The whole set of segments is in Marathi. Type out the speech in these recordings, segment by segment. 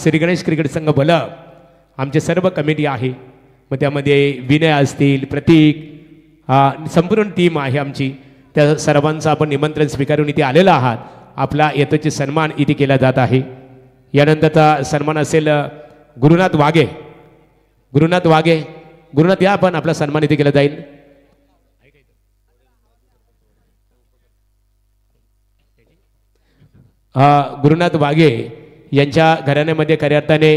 श्री गणेश क्रिकेट संघ बलक आमचे सर्व कमिटी आहे, मग त्यामध्ये विनय असतील, प्रतीक, संपूर्ण टीम आहे आमची, त्या सर्वांचं आपण निमंत्रण स्वीकारून इथे आलेला आहात. आपला येतोचे सन्मान इथे केला जात आहे. यानंतरचा सन्मान असेल गुरुनाथ वाघे. गुरुनाथ या आपण आपला सन्मान इथे केला जाईल. गुरुनाथ वाघे यांच्या घराण्यामध्ये खऱ्या अर्थाने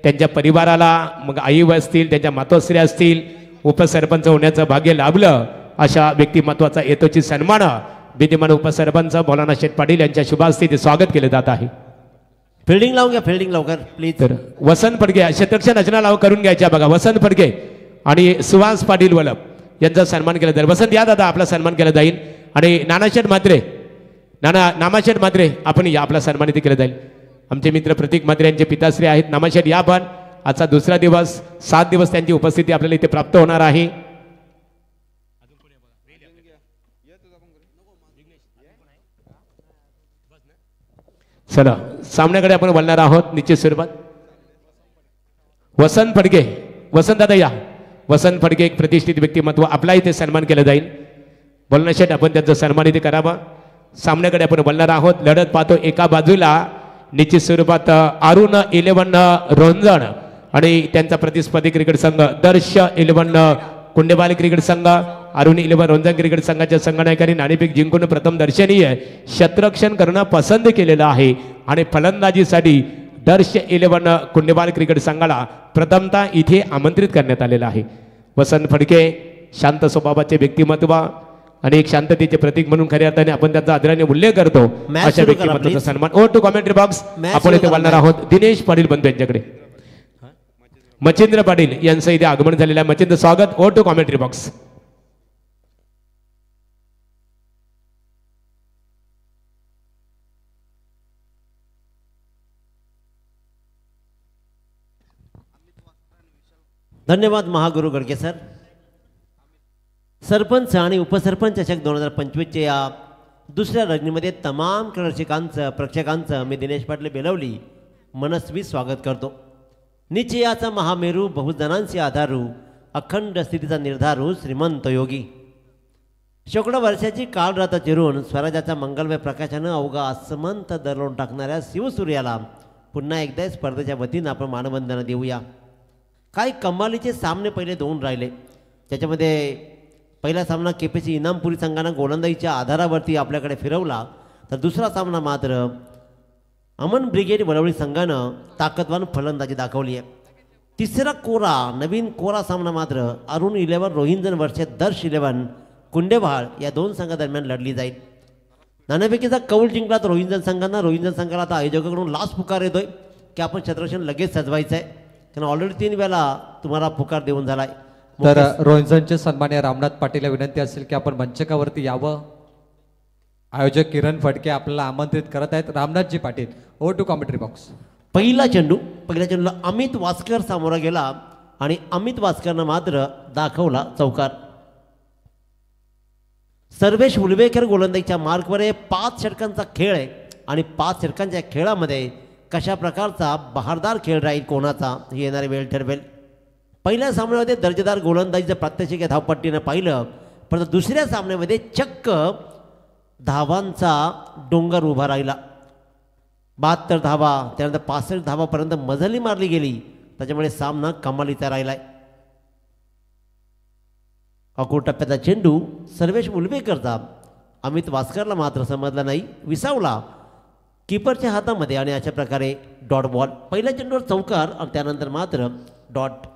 त्यांच्या परिवाराला, मग आई असतील, त्यांच्या मातोश्री असतील, उपसरपंच होण्याचं भाग्य लाभलं अशा व्यक्तिमत्वाचा येतोची सन्मान विद्यमान उपसरपंच मौलाना शेठ पाटील यांच्या शुभास्ते स्वागत केले जात आहे. फिल्डिंग लावून घ्या, फिल्डिंग लवकर प्लीज. तर वसंत फडके क्षेत्ररक्षण रचना लाव करून घ्यायच्या बघा. वसंत फडके आणि सुहास पाटील वलप यांचा सन्मान केला जाईल. वसंत या दादा, आपला सन्मान केला जाईल. आणि नानाशेठ म्हात्रे आपण या, आपला सन्मान इथे केला जाईल. आमचे मित्र प्रतीक म्हात्रे यांचे पिताश्री आहेत. नामाशेठ या पण. आजचा दुसरा दिवस, 7 दिवस त्यांची उपस्थिती आपल्याला इथे प्राप्त होणार आहे. चला सामन्याकडे आपण बोलणार आहोत निश्चित स्वरूपात. वसंत फडके, वसंत दादा या. वसंत फडके एक प्रतिष्ठित व्यक्तिमत्व, आपला इथे सन्मान केला जाईल. बोलणार शेठ आपण त्यांचा सन्मान इथे करावा. सामन्याकडे आपण बोलणार आहोत. लढत पाहतो एका बाजूला निश्चित स्वरूपात अरुण 11 रोंजण आणि त्यांचा प्रतिस्पर्धी क्रिकेट संघ दर्श 11 कुंडेवाली क्रिकेट संघ. अरुण 11 रोंजण क्रिकेट संघाच्या संघनायकांनी नाणेफेक जिंकून प्रथम दर्शनीय क्षेत्ररक्षण करणं पसंत केलेलं आहे आणि फलंदाजीसाठी दर्श 11 कुंडेवाल क्रिकेट संघाला प्रथमतः इथे आमंत्रित करण्यात आलेलं आहे. वसंत फडके शांत स्वभावाचे व्यक्तिमत्व आणि एक शांततेचे प्रतीक म्हणून खऱ्या अर्थाने आपण त्यांचा आदराने उल्लेख करतो. अशा व्यक्तिमत्वाचा सन्मान. ओ टू कॉमेंट्री बॉक्स आपण इथे बोलणार आहोत. दिनेश पाटील बनतो यांच्याकडे. मच्छिंद्र पाटील यांचं इथे आगमन झालेलं आहे. मच्छिंद्र स्वागत. ओ टू कॉमेंट्री बॉक्स. धन्यवाद महागुरु गडके सर. सरपंच आणि उपसरपंच चषक 2025च्या या दुसऱ्या रजनीमध्ये तमाम प्रेक्षकांचं मी दिनेश पाटील बेलवली मनस्वी स्वागत करतो. निश्चयाचा महामेरू, बहुजनांचे आधारू, अखंड स्थितीचा निर्धारू, श्रीमंत योगी, शेकडो वर्षाची कालरात चिरून स्वराज्याच्या मंगलमय प्रकाशानं अवघा असमंत दरवून टाकणाऱ्या शिवसूर्याला पुन्हा एकदा स्पर्धेच्या वतीनं आपण मानवंदना देऊया. काही कमालीचे सामने पहिले 2 राहिले. त्याच्यामध्ये पहिला सामना केपीसी इनामपुरी संघानं गोलंदाजीच्या आधारावरती आपल्याकडे फिरवला, तर दुसरा सामना मात्र अमन ब्रिगेड वडवळी संघानं ताकदवान फलंदाजी दाखवली आहे. तिसरा नवीन कोरा सामना मात्र अरुण 11 रोहिंजन वर्षे दर्श 11 कुंडेवाळ या 2 संघादरम्यान लढली जाईल. नाणेफेकीचा कौल जिंकला तर रोहिंजन संघाला आता आयोजकाकडून लास्ट पुकार येतोय की आपण क्षेत्ररक्षण लगेच सजवायचं आहे, कारण ऑलरेडी 3 वेळा तुम्हाला पुकार देऊन झालाय. तर रोहिंजनचे सन्मान्य रामनाथ पाटील विनंती असेल की आपण मंचकावरती यावं. आयोजक किरण फडके आपल्याला आमंत्रित करत आहेत. रामनाथजी पाटील, ओ टू कॉमेंट्री बॉक्स. पहिल्या चेंडूला अमित वास्कर सामोरा गेला आणि अमित वास्करनं मात्र दाखवला चौकार. सर्वेश उलवेकर गोलंदाजीच्या मार्कवर 5 षटकांचा खेळ आहे आणि 5 षटकांच्या खेळामध्ये कशा प्रकारचा बहारदार खेळ राहील कोणाचा हे येणारी वेळ ठरवेल. पहिल्या सामन्यामध्ये दर्जेदार गोलंदाजीचं प्रात्यक्षिक धावपट्टीनं पाहिलं, परंतु दुसऱ्या सामन्यामध्ये चक्क धावांचा डोंगर उभा राहिला. 72 धावा, त्यानंतर 65 धावापर्यंत मजली मारली गेली. त्याच्यामुळे सामना कमालीचा राहिलाय. अकोट टप्प्याचा चेंडू सर्वेश उलवेकरचा अमित वास्करला मात्र समजला नाही, विसावला कीपरच्या हातामध्ये आणि अशा प्रकारे डॉट बॉल. पहिल्या चेंडूवर चौकार आणि त्यानंतर मात्र डॉट.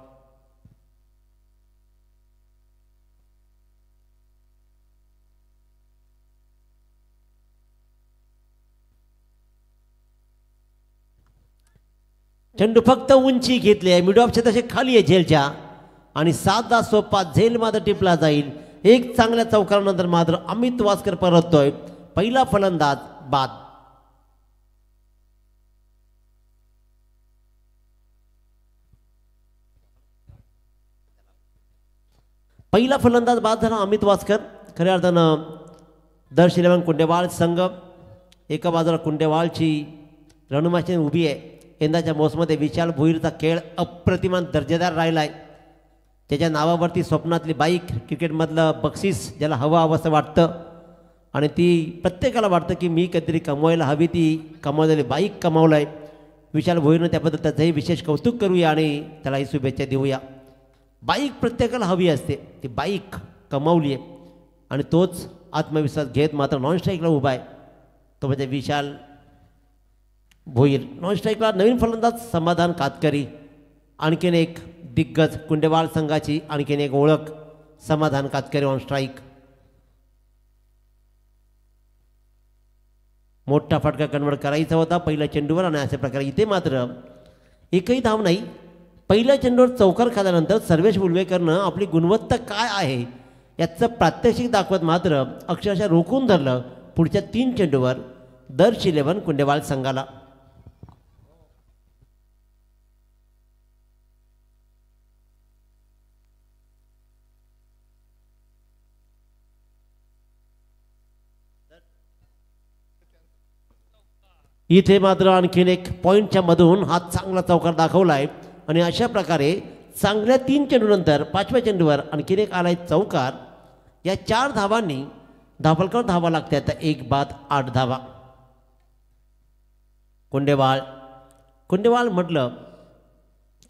चेंडू फक्त उंची घेतली आहे, मिड ऑफ क्षेत्राचे खाली आहे झेलच्या आणि 7 सोपा झेल मात्र टिपला जाईल. एक चांगल्या चौकारानंतर मात्र अमित वास्कर परततोय. पहिला फलंदाज बाद. पहिला फलंदाज बाद झाला अमित वास्कर. खऱ्या अर्थानं दर्श 11 कुंडेवाळ संघ एका बाजूला कुंडेवाळची रणमाशी उभी आहे यंदाच्या मोसमध्ये विशाल भोईरचा खेळ अप्रतिमान दर्जेदार राहिला आहे. त्याच्या नावावरती स्वप्नातली बाईक, क्रिकेटमधलं बक्षीस ज्याला हवं असं वाटतं आणि ती प्रत्येकाला वाटतं की मी कधीतरी कमवायला हवी, ती कमावलेली बाईक कमावलं आहे. विशाल भोईरनं त्याबद्दल त्याचंही विशेष कौतुक करूया आणि त्यालाही शुभेच्छा देऊया. बाईक प्रत्येकाला हवी असते, ती बाईक कमावली आहे आणि तोच आत्मविश्वास घेत मात्र नॉन स्ट्राईकला उभा आहे, तो म्हणजे विशाल भोईर. नॉन स्ट्राईकला नवीन फलंदाज समाधान कातकरी, आणखीन एक दिग्गज कुंडेवाल संघाची आणखीन एक ओळख समाधान कातकरी ऑन स्ट्राईक. मोठा फटका कन्वर्ट करायचा होता पहिल्या चेंडूवर आणि अशा प्रकारे इथे मात्र एकही धाव नाही. पहिल्या चेंडूवर चौकार खाल्यानंतर सर्वेश उलवेकरनं आपली गुणवत्ता काय आहे याचं प्रात्यक्षिक दाखवत मात्र अक्षरशः रोखून धरलं पुढच्या 3 चेंडूवर दर्श 11 कुंडेवाल संघाला. इथे मात्र आणखीन एक पॉईंटच्या मधून हा चांगला चौकार दाखवला आहे आणि अशा प्रकारे चांगल्या 3 चेंडूनंतर 5व्या चेंडूवर आणखीन एक आलाय चौकार. या 4 धावांनी धावलकर धावा लागतात, 1 बाद 8 धावा. कुंडेवाल म्हटलं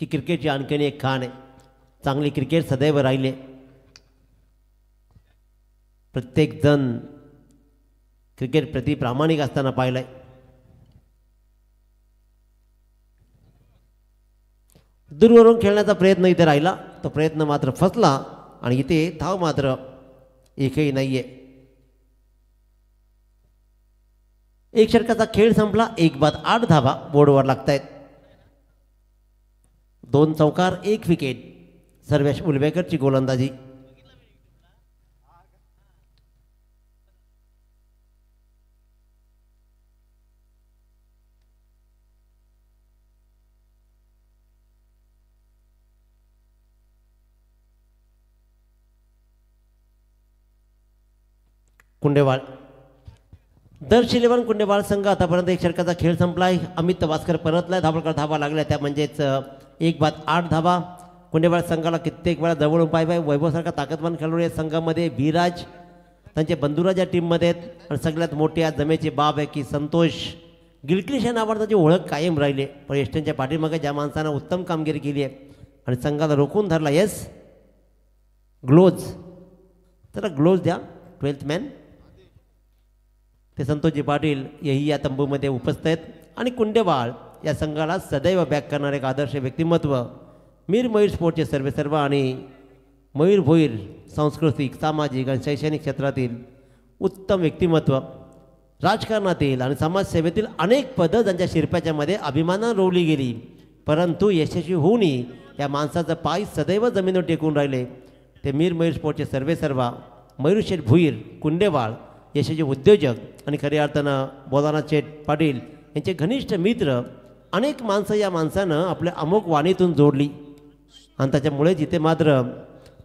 की क्रिकेटची आणखीन एक खाण आहे. चांगली क्रिकेट सदैव राहिले. प्रत्येकजण क्रिकेट प्रति प्रामाणिक असताना पाहिलंय. दूरवरून खेळण्याचा प्रयत्न इथे राहिला, तो प्रयत्न मात्र फसला आणि इथे धाव मात्र एकही नाहीये. एक षटकाचा खेळ संपला, 1 बाद 8 धावा बोर्डवर लागतायत. 2 चौकार 1 विकेट सर्वेश उलवेकरची गोलंदाजी. कुंडेवाल दर्श 11 कुंडेवाल संघ आतापर्यंत एक षटकाचा खेळ संपला आहे. अमित वास्कर परतलाय, धावलकर धावा लागल्या त्या म्हणजेच 1 बाद 8 धावा. कुंडेवाल संघाला कित्येक वेळा जवळून पाहिजे. वैभवसारखा ताकदवान खेळाडू या संघामध्ये विराज त्यांचे बंधुराज या टीममध्ये आहेत आणि सगळ्यात मोठी आज जमेची बाब आहे की संतोष गिलक्रिश या नावाची ओळख कायम राहिली. पण एस्टनच्या पाठीमागे ज्या माणसानं उत्तम कामगिरी केली आहे आणि संघाला रोखून धरला. येस ग्लोज, तर ग्लोज द्या 12th मॅन. ते संतोषजी पाटील हेही या तंबूमध्ये उपस्थित आहेत आणि कुंडेवाल या संघाला सदैव बॅक करणारे एक आदर्श व्यक्तिमत्व मीर मयूर स्पोर्टचे सर्वेसर्वा आणि मयूर भोईर सांस्कृतिक, सामाजिक आणि शैक्षणिक क्षेत्रातील उत्तम व्यक्तिमत्व, राजकारणातील आणि समाजसेवेतील अनेक पदं ज्यांच्या शिरप्याच्यामध्ये अभिमानानं रोवली गेली, परंतु यशस्वी होऊनही या माणसाचं पाय सदैव जमिनीवर टेकून राहिले. ते मीर मयूर स्पोर्टचे सर्वेसर्वा मयूर शेठ भोईर कुंडेवाल, यशस्वी उद्योजक आणि खऱ्या अर्थानं बोलाना शेठ पाटील यांचे घनिष्ठ मित्र. अनेक माणसं या माणसानं आपल्या अमोघ वाणीतून जोडली आणि त्याच्यामुळे जिथे मात्र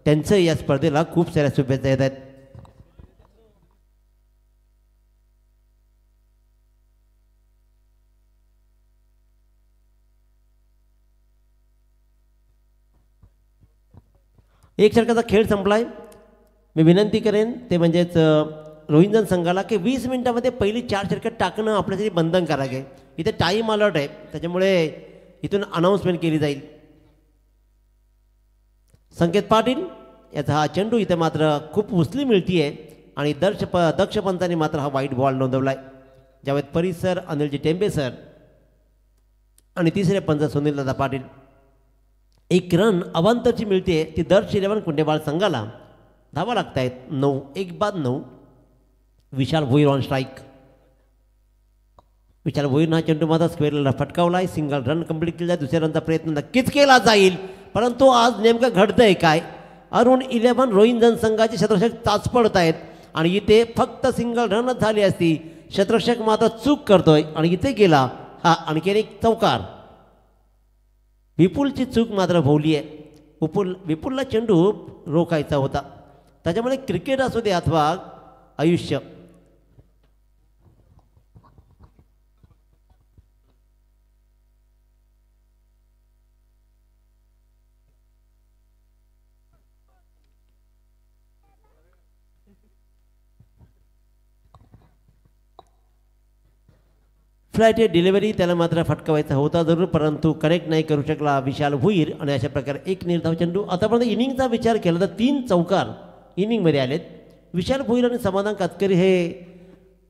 त्यांचं या स्पर्धेला खूप साऱ्या शुभेच्छा येत आहेत. एक षटकाचा खेळ संपलाय. मी विनंती करेन ते म्हणजेच रोहिंजन संघाला की 20 मिनिटामध्ये पहिली 4 षटकं टाकणं आपल्यासाठी बंधन करावे. इथे टाईम अलर्ट आहे, त्याच्यामुळे इथून अनाऊन्समेंट केली जाईल. संकेत पाटील याचा हा चेंडू इथे मात्र खूप उचली मिळती आहे आणि दक्ष पंतांनी मात्र हा वाईट बॉल नोंदवला आहे. जावेद परिसर, अनिलजी टेंबे सर आणि तिसरे पंच सुनील दादा पाटील. 1 रन अवांतरची मिळते, ती दर्श 11 कुंडेवाल संघाला. धावा लागत आहेत 9, 1 बाद 9. विशाल भोईर ऑन स्ट्राईक. विशाल भोईरनं हा चेंडू मात्र स्क्वेअरला फटकावलाय. सिंगल रन कंप्लीट केला. दुसऱ्या रनचा प्रयत्न नक्कीच केला जाईल, परंतु आज नेमकं घडतंय काय? अरुण 11 रोहिंजन संघाचे क्षेत्ररक्षक चाचपडत आहेत आणि इथे फक्त सिंगल रनच झाली असती. क्षेत्ररक्षक मात्र चूक करतोय आणि इथे गेला हा आणखीन एक चौकार. विपुलची चूक मात्र भोवली आहे. विपुलला चेंडू रोखायचा होता. त्याच्यामुळे क्रिकेट असू दे अथवा आयुष्य, फ्लाईट डिलिव्हरी त्याला मात्र फटकावायचा होता जरूर, परंतु कनेक्ट नाही करू शकला विशाल भुईर आणि अशा प्रकारे एक निर्धाव चेंडू. आतापर्यंत इनिंगचा विचार केला तर 3 चौकार इनिंगमध्ये आलेत. विशाल भुईर आणि समाधान कातकरी हे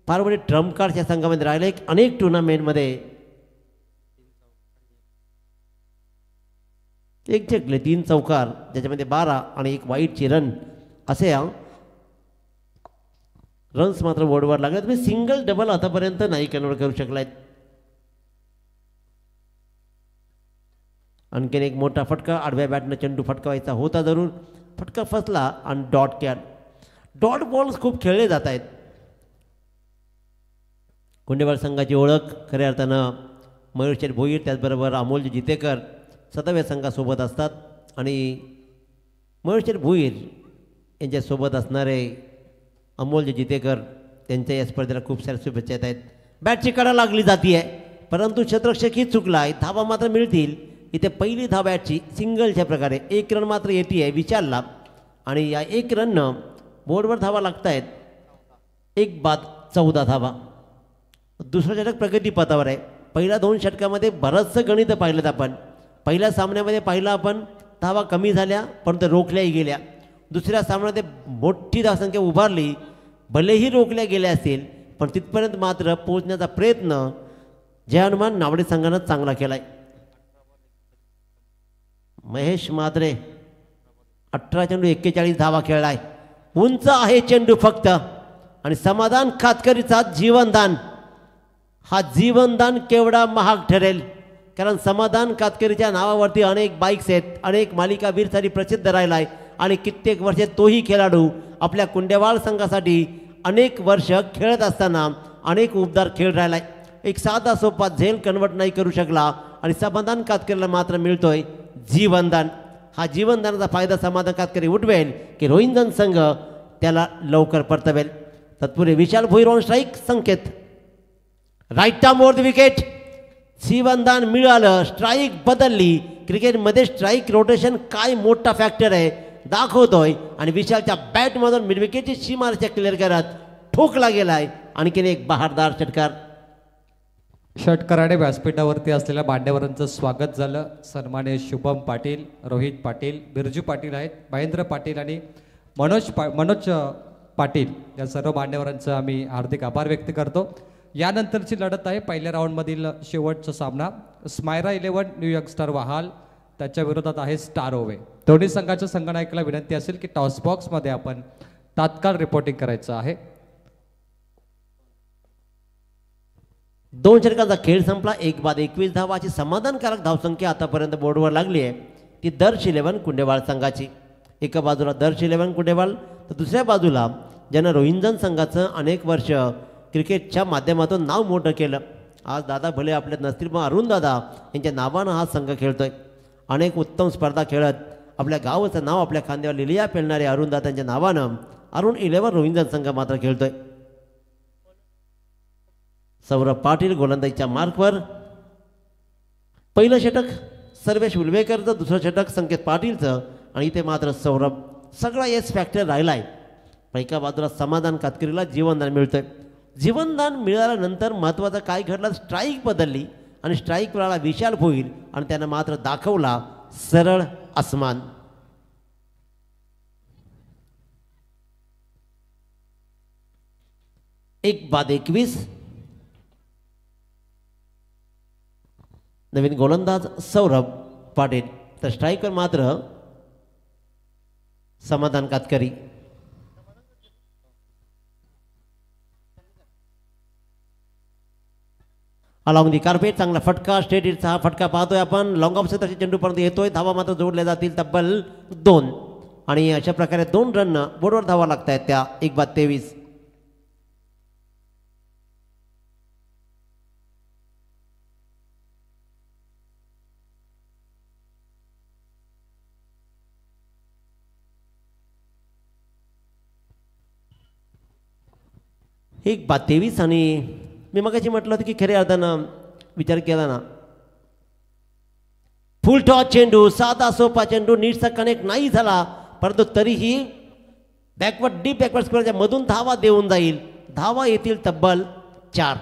फार मोठे ट्रम्प कार्डच्या संघामध्ये राहिले. अनेक टुर्नामेंटमध्ये एक जिंकले 3 चौकार, ज्याच्यामध्ये 12 आणि 1 वाईटची रन असे रन्स मात्र बोर्डवर लागले. तुम्ही सिंगल डबल आतापर्यंत नाही कन्वर्ट करू शकलायत. आणखीन एक मोठा फटका आडव्या बॅटनं चेंडू फटकावायचा होता जरूर, फटका फसला आणि डॉट कॅट. डॉट बॉल्स खूप खेळले जात आहेत. कुंडेवाल संघाची ओळख खऱ्या अर्थानं मयूरशेठ भोईर त्याचबरोबर अमोलजी जितेकर सतत या संघासोबत असतात आणि मयूरशेठ भोईर यांच्यासोबत असणारे अमोलजी जितेकर त्यांच्या या स्पर्धेला खूप साऱ्या शुभेच्छा येत आहेत. बॅटची कडा लागली जाती आहे, परंतु क्षेत्ररक्षकही चुकला आहे. धावा मात्र मिळतील. इथे पहिली धाव बॅटची सिंगलच्या प्रकारे 1 रन मात्र येते आहे विशालला आणि या 1 रननं बोर्डवर धावा लागत आहेत. 1 बाद 14 धावा. दुसरं षटक प्रगतीपथावर आहे. पहिल्या 2 षटकामध्ये बरंचसं गणित पाहिलं आपण. पहिल्या सामन्यामध्ये पाहिलं आपण धावा कमी झाल्या परंतु रोखल्याही गेल्या. दुसऱ्या सामन्यामध्ये मोठी धावसंख्या उभारली, भलेही रोखल्या गेल्या असतील पण तिथपर्यंत मात्र पोहोचण्याचा प्रयत्न जय हनुमान नावडे संघानं चांगला केला आहे. महेश मात्रे 18 चेंडू 41 धावा खेळलाय. उंच आहे चेंडू फक्त आणि समाधान कातकरीचा जीवनदान. हा जीवनदान केवढा महाग ठरेल, कारण समाधान कातकरीच्या नावावरती अनेक बाईक्स आहेत, अनेक मालिकावीरसाठी प्रसिद्ध राहिला आहे आणि कित्येक वर्षे तोही खेळाडू आपल्या कुंडेवाल संघासाठी अनेक वर्ष खेळत असताना अनेक उबदार खेळ राहिला आहे. एक साधा सोपा झेल कन्वर्ट नाही करू शकला आणि समाधान कातकरीला मात्र मिळतोय जीवनदान. हा जीवनदानाचा फायदा समाधान कातकरी उठवेल की रोहिंजन संघ त्याला लवकर परतवेल. तत्पूर्वी Vishal Bhoir on strike, Sanket right arm over the wicket. जीवनदान मिळालं, स्ट्राईक बदलली. क्रिकेटमध्ये स्ट्राईक रोटेशन काय मोठा फॅक्टर आहे दाखवतोय आणि विशालच्या बॅटमधून मिडविकेटची सीमारेषा क्लिअर करत ठोकला गेलाय. आणखीन एक बहारदार षटकार. षटकाराने व्यासपीठावरती असलेल्या मान्यवरांचं स्वागत झालं. सन्माननीय शुभम पाटील, रोहित पाटील, बिरजू पाटील आहेत, महेंद्र पाटील आणि मनोज पाटील या सर्व मान्यवरांचं आम्ही हार्दिक आभार व्यक्त करतो. यानंतरची लढत आहे पहिल्या राऊंडमधील शेवटचा सामना. स्मायरा 11 न्यूयॉर्क स्टार वहाल त्याच्या विरोधात आहे स्टार ओवे. दोन्ही संघाच्या संघनायकाला विनंती असेल की टॉस बॉक्समध्ये आपण तात्काळ रिपोर्टिंग करायचं आहे. 2 षटकांचा खेळ संपला. 1 बाद 21 धावाची समाधानकारक धावसंख्या आतापर्यंत बोर्डवर लागली आहे. ती दर्श 11 कुंडेवाल संघाची. एका बाजूला दर्श 11 कुंडेवाल तर दुसऱ्या बाजूला ज्यानं रोहिंजन संघाचं अनेक वर्ष क्रिकेटच्या माध्यमातून नाव मोठं केलं. आज दादा भले आपल्यात नसतील पण अरुण दादा यांच्या नावानं हा संघ खेळतोय. अनेक उत्तम स्पर्धा खेळत आपल्या गावाचं नाव आपल्या खांद्यावर लिलिया पेलणारे अरुण दादांच्या नावानं अरुण 11 रोहिंजन संघ मात्र खेळतोय. सौरभ पाटील गोलंदाजीच्या मार्कवर. पहिलं षटक सर्वेश उलवेकरचं, दुसरं षटक संकेत पाटीलचं आणि इथे मात्र सौरभ सगळा येस फॅक्टर राहिला आहे. पण एका बाजूला समाधान कातकरीला जीवनदान मिळतंय. जीवनदान मिळाल्यानंतर महत्त्वाचं काय घडलं, स्ट्राईक बदलली आणि स्ट्राईकवर आला विशाल भोईर आणि त्यानं मात्र दाखवला सरळ आसमान. एक बाद 21. नवीन गोलंदाज सौरभ पाटील तर स्ट्राईकवर मात्र समाधान कातकरी. अलॉंग दी कार्पेट चांगला फटका, स्ट्रेट हिटचा हा फटका पाहतोय आपण. लॉंग ऑफ क्षेत्राच्या चेंडूपर्यंत येतोय. धावा मात्र जोडल्या जातील तब्बल 2 आणि अशा प्रकारे 2 रन बोर्डवर धावा लागत आहेत त्या 1 बाद 23. एक बाद 23 आणि मी मगाशी म्हटलं होतं की खऱ्या अर्थानं विचार केला ना, फुल टॉस चेंडू, साधा सोपा चेंडू, नीटचा कनेक्ट नाही झाला परंतु तरीही बॅकवर्ड डीप बॅकवर्ड स्क्वेअरच्या मधून धावा देऊन जाईल. धावा येतील तब्बल 4.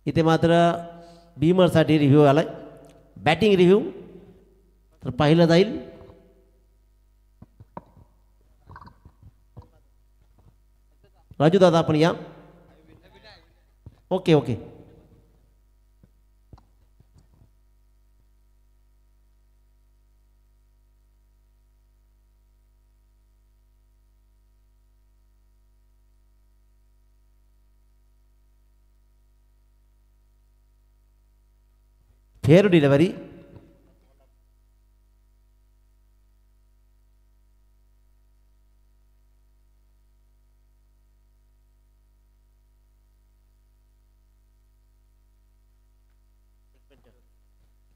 इथे मात्र बीमरसाठी रिव्ह्यू आला आहे, बॅटिंग रिव्ह्यू. तर पाहिलं जाईल. राजू दादा आपण या. Okay okay. Fair delivery.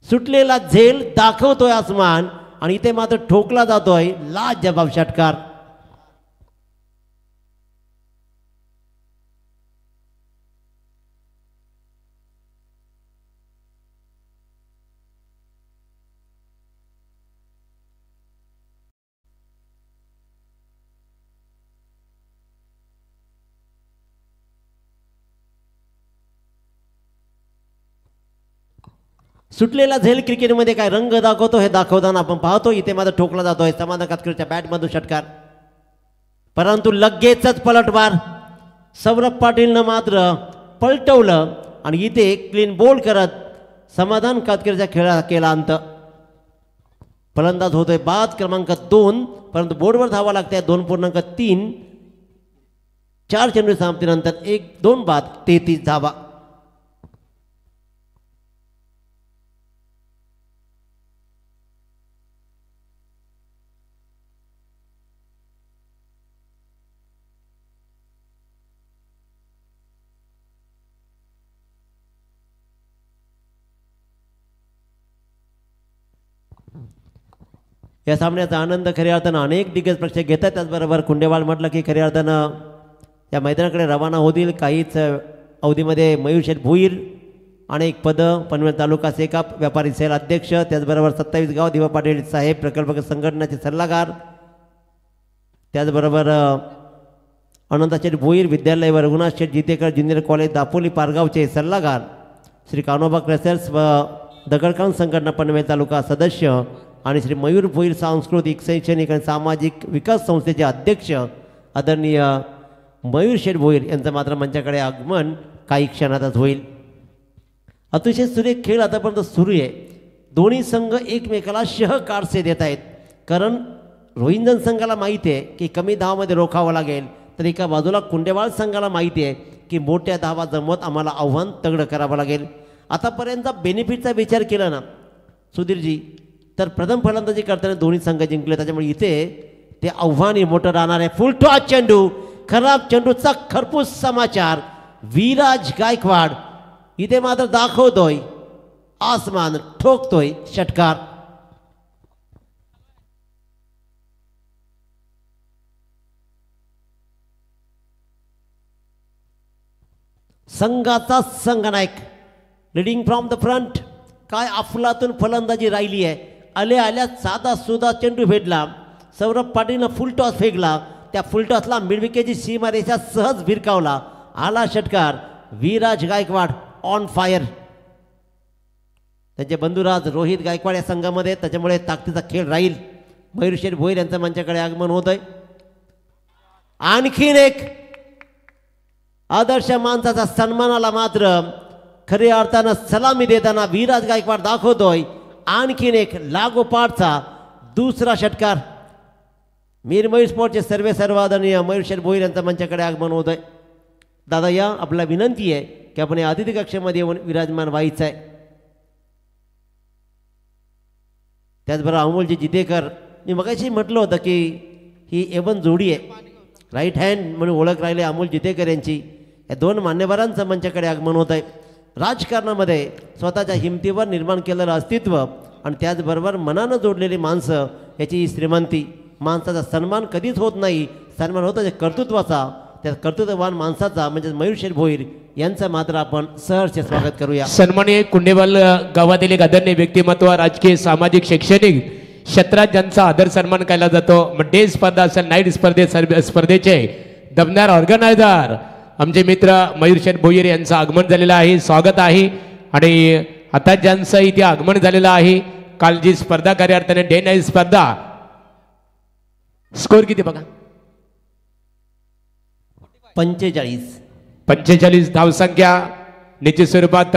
सुटलेला झेल दाखवतोय आसमान आणि इथे मात्र ठोकला जातोय लाजवाब षटकार. सुटलेला झेल क्रिकेटमध्ये काय रंग दाखवतो हे दाखवताना आपण पाहतो. इथे मात्र ठोकला जातोय समाधान कातकरच्या बॅटमधून षटकार, परंतु लगेचच पलटवार. सौरभ पाटीलनं मात्र पलटवलं आणि इथे क्लीन बोल्ड करत समाधान कातकरच्या खेळा केला अंत. फलंदाज होतोय बाद क्रमांक 2, परंतु बोर्डवर धावा लागते 2.3. 4 चेंडू समाप्तीनंतर 1-2 बाद 33 धावा. या सामन्याचा आनंद खऱ्या अर्थानं अनेक दिग्गज प्रेक्षक घेतात. त्याचबरोबर कुंडेवाल म्हटलं की खऱ्या अर्थानं या मैदानाकडे रवाना होतील. काहीच अवधीमध्ये मयूर शेठ भोईर अनेक पदं, पनवेल तालुका सेकाप व्यापारी सेल अध्यक्ष, त्याचबरोबर 27 गाव दिवा पाटील साहेब प्रकल्प संघटनेचे सल्लागार, त्याचबरोबर अनंता शेठ भोईर विद्यालय व रघुनाथ शेठ जितेकर ज्युनियर कॉलेज दापोली पारगावचे सल्लागार, श्री कान्होबा क्रेसर्स व दगडकाम संघटना पनवेल तालुका सदस्य आणि श्री मयूर भोईर सांस्कृतिक शैक्षणिक आणि सामाजिक विकास संस्थेचे अध्यक्ष आदरणीय मयूर शेठ भोईर यांचं मात्र मंचाकडे आगमन काही क्षणातच होईल. अतिशय सुरेख खेळ आतापर्यंत सुरू आहे. दोन्ही संघ एकमेकाला कारसे देत आहेत, कारण रोहिंजन संघाला माहिती आहे की कमी धावामध्ये रोखावं लागेल, तर एका बाजूला कुंडेवाळ संघाला माहिती आहे की मोठ्या धावा जमवत आम्हाला आव्हान तगडं करावं लागेल. आतापर्यंत बेनिफिटचा विचार केला ना सुधीरजी, तर प्रथम फलंदाजी करताना दोन्ही संघ जिंकले, त्याच्यामुळे इथे ते आव्हानही मोठं राहणार आहे. फुल टॉस चेंडू, खराब चेंडूचा खरपूस समाचार. विराज गायकवाड इथे मात्र दाखवतोय आसमान, ठोकतोय षटकार. संघाचा संघनायक लीडिंग फ्रॉम द फ्रंट. काय अफलातून फलंदाजी राहिली आहे. आल्या साधा सुधा चेंडू भेटला, सौरभ पाटीलनं फुल टॉस फेकला, त्या फुल टॉसला मिडविकेटची सीमारेषा सहज भिरकावला. आला षटकार. Viraj Gaikwad on fire. त्यांचे बंधुराज रोहित गायकवाड या संघामध्ये, त्याच्यामुळे ताकदीचा खेळ राहील. मयूर शेठ भोईर यांचं मंचाकडे आगमन होत आहे. आणखीन एक आदर्श माणसाचा सन्मानाला मात्र खऱ्या अर्थानं सलामी देताना विराज गायकवाड दाखवतोय आणखीन एक लागोपाठचा दुसरा षटकार. मीर मयूर स्पोर्टचे सर्वादरणीय मयूर शेठ भोईर यांचं मंचाकडे आगमन होत आहे. दादा या, आपला विनंती आहे की आपण या अतिथी कक्षेमध्ये येऊन विराजमान व्हायचं आहे. त्याचबरोबर अमोलजी जितेकर, मी मगाशी म्हटलं होतं की ही एवन जोडी आहे, राईट हँड म्हणून ओळख राहिली अमोल जितेकर यांची. या दोन मान्यवरांचं मंचाकडे आगमन होत आहे. राजकारणामध्ये स्वतःच्या हिमतीवर निर्माण केलेलं अस्तित्व आणि त्याचबरोबर मनानं जोडलेली माणसं याची ही श्रीमंती. माणसाचा सन्मान कधीच होत नाही, सन्मान होतो जे कर्तृत्वाचा. त्या कर्तृत्ववान माणसाचा म्हणजे मयूर शेठ भोईर यांचं मात्र आपण सहर्ष स्वागत करूया. सन्माननीय कुंडेवाल गावातील एक आदरणीय व्यक्तिमत्व, राजकीय सामाजिक शैक्षणिक क्षेत्रात ज्यांचा आदर सन्मान केला जातो. डे स्पर्धा असेल, नाईट स्पर्धेचे दमदार ऑर्गनायझर आमचे मित्र मयूर शेठ भोईर यांचं आगमन झालेलं आहे, स्वागत आहे. आणि आता ज्यांचं इथे आगमन झालेलं आहे, काल जी स्पर्धा कार्यार्थाने डे नाईट स्पर्धा, स्कोर किती बघा, 45 धावसंख्या. निश्चित स्वरूपात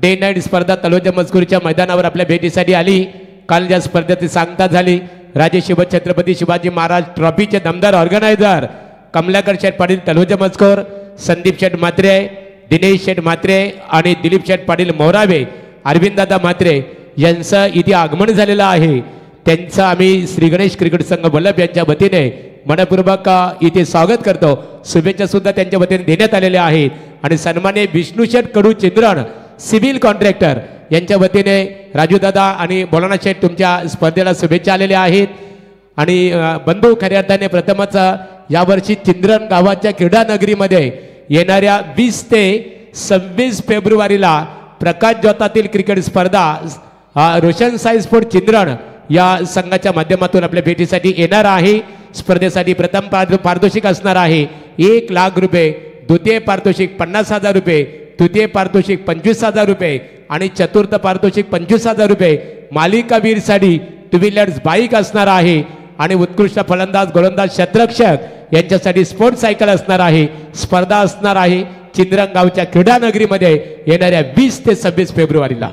डे नाईट स्पर्धा तलोजा मजकूरच्या मैदानावर आपल्या भेटीसाठी आली. काल ज्या स्पर्धेची सांगता झाली, राजे छत्रपती शिवाजी महाराज ट्रॉफीचे दमदार ऑर्गनायझर कमलाकर शेठ पाटील तलोजा मजकूर, संदीप शेठ म्हात्रे, दिनेश शेठ म्हात्रे आणि दिलीप शेठ पाटील मोरावे, अरविंददादा म्हात्रे यांचं इथे आगमन झालेलं आहे. त्यांचं आम्ही श्री गणेश क्रिकेट संघ वल्लभ यांच्या वतीने मनपूर्वक इथे स्वागत करतो. शुभेच्छा सुद्धा त्यांच्या वतीने देण्यात आलेल्या आहेत. आणि सन्मान्य विष्णू शेठ कडू चिंद्रण सिव्हिल कॉन्ट्रॅक्टर यांच्या वतीने राजूदादा आणि बोलाना शेठ तुमच्या स्पर्धेला शुभेच्छा आलेल्या आहेत. आणि बंधू खऱ्या अर्थाने प्रथमच यावर्षी चिंद्रण गावाच्या क्रीडा नगरीमध्ये येणाऱ्या 20 ते 26 फेब्रुवारीला प्रकाश ज्योतातील क्रिकेट स्पर्धा रोशन साई स्पोर्ट चिंद्रण या संघाच्या माध्यमातून आपल्या भेटीसाठी येणार आहे. स्पर्धेसाठी प्रथम पारितोषिक असणार आहे 1 लाख रुपये, द्वितीय पारितोषिक 50,000 रुपये, तृतीय पारितोषिक 25,000 रुपये आणि चतुर्थ पारितोषिक 25,000 रुपये. मालिकावीरसाठी टू व्हीलर्स बाईक असणार आहे. आणि उत्कृष्ट फलंदाज गोलंदाज क्षेत्ररक्षक यांच्यासाठी स्पोर्ट्स सायकल असणार आहे. स्पर्धा असणार आहे चिंद्रण गावच्या क्रीडा नगरीमध्ये येणाऱ्या 20 ते 26 फेब्रुवारीला.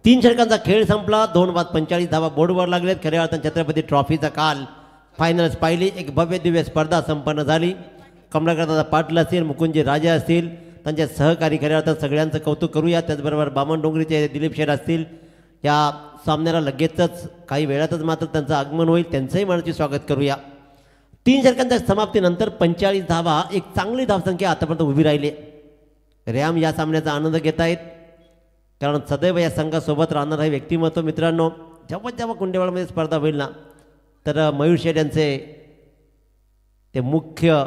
3 षटकांचा खेळ संपला. 2 बाद 45 धावा बोर्डवर लागलेत. खऱ्या अर्थाने छत्रपती ट्रॉफीचा काल फायनल्स पाहिली. एक भव्य दिव्य स्पर्धा संपन्न झाली. कमलाकरदादा पाटील असतील, मुकुंदजी राजे असतील, त्यांचे सहकारी खऱ्या अर्थात सगळ्यांचं कौतुक करूया. त्याचबरोबर बामण डोंगरीचे दिलीप शेठ असतील. या सामन्याला लगेचच काही वेळातच मात्र त्यांचं आगमन होईल, त्यांचंही मनाची स्वागत करूया. 3 षटकांच्या समाप्तीनंतर 45 धावा, एक चांगली धावसंख्या आतापर्यंत उभी राहिली. रॅम या सामन्याचा आनंद घेत आहेत, कारण सदैव या संघासोबत राहणार हे व्यक्तिमत्व. मित्रांनो, जेव्हा जेव्हा कुंडेवाडमध्ये स्पर्धा होईल ना, तर मयूर शेठ यांचे ते मुख्य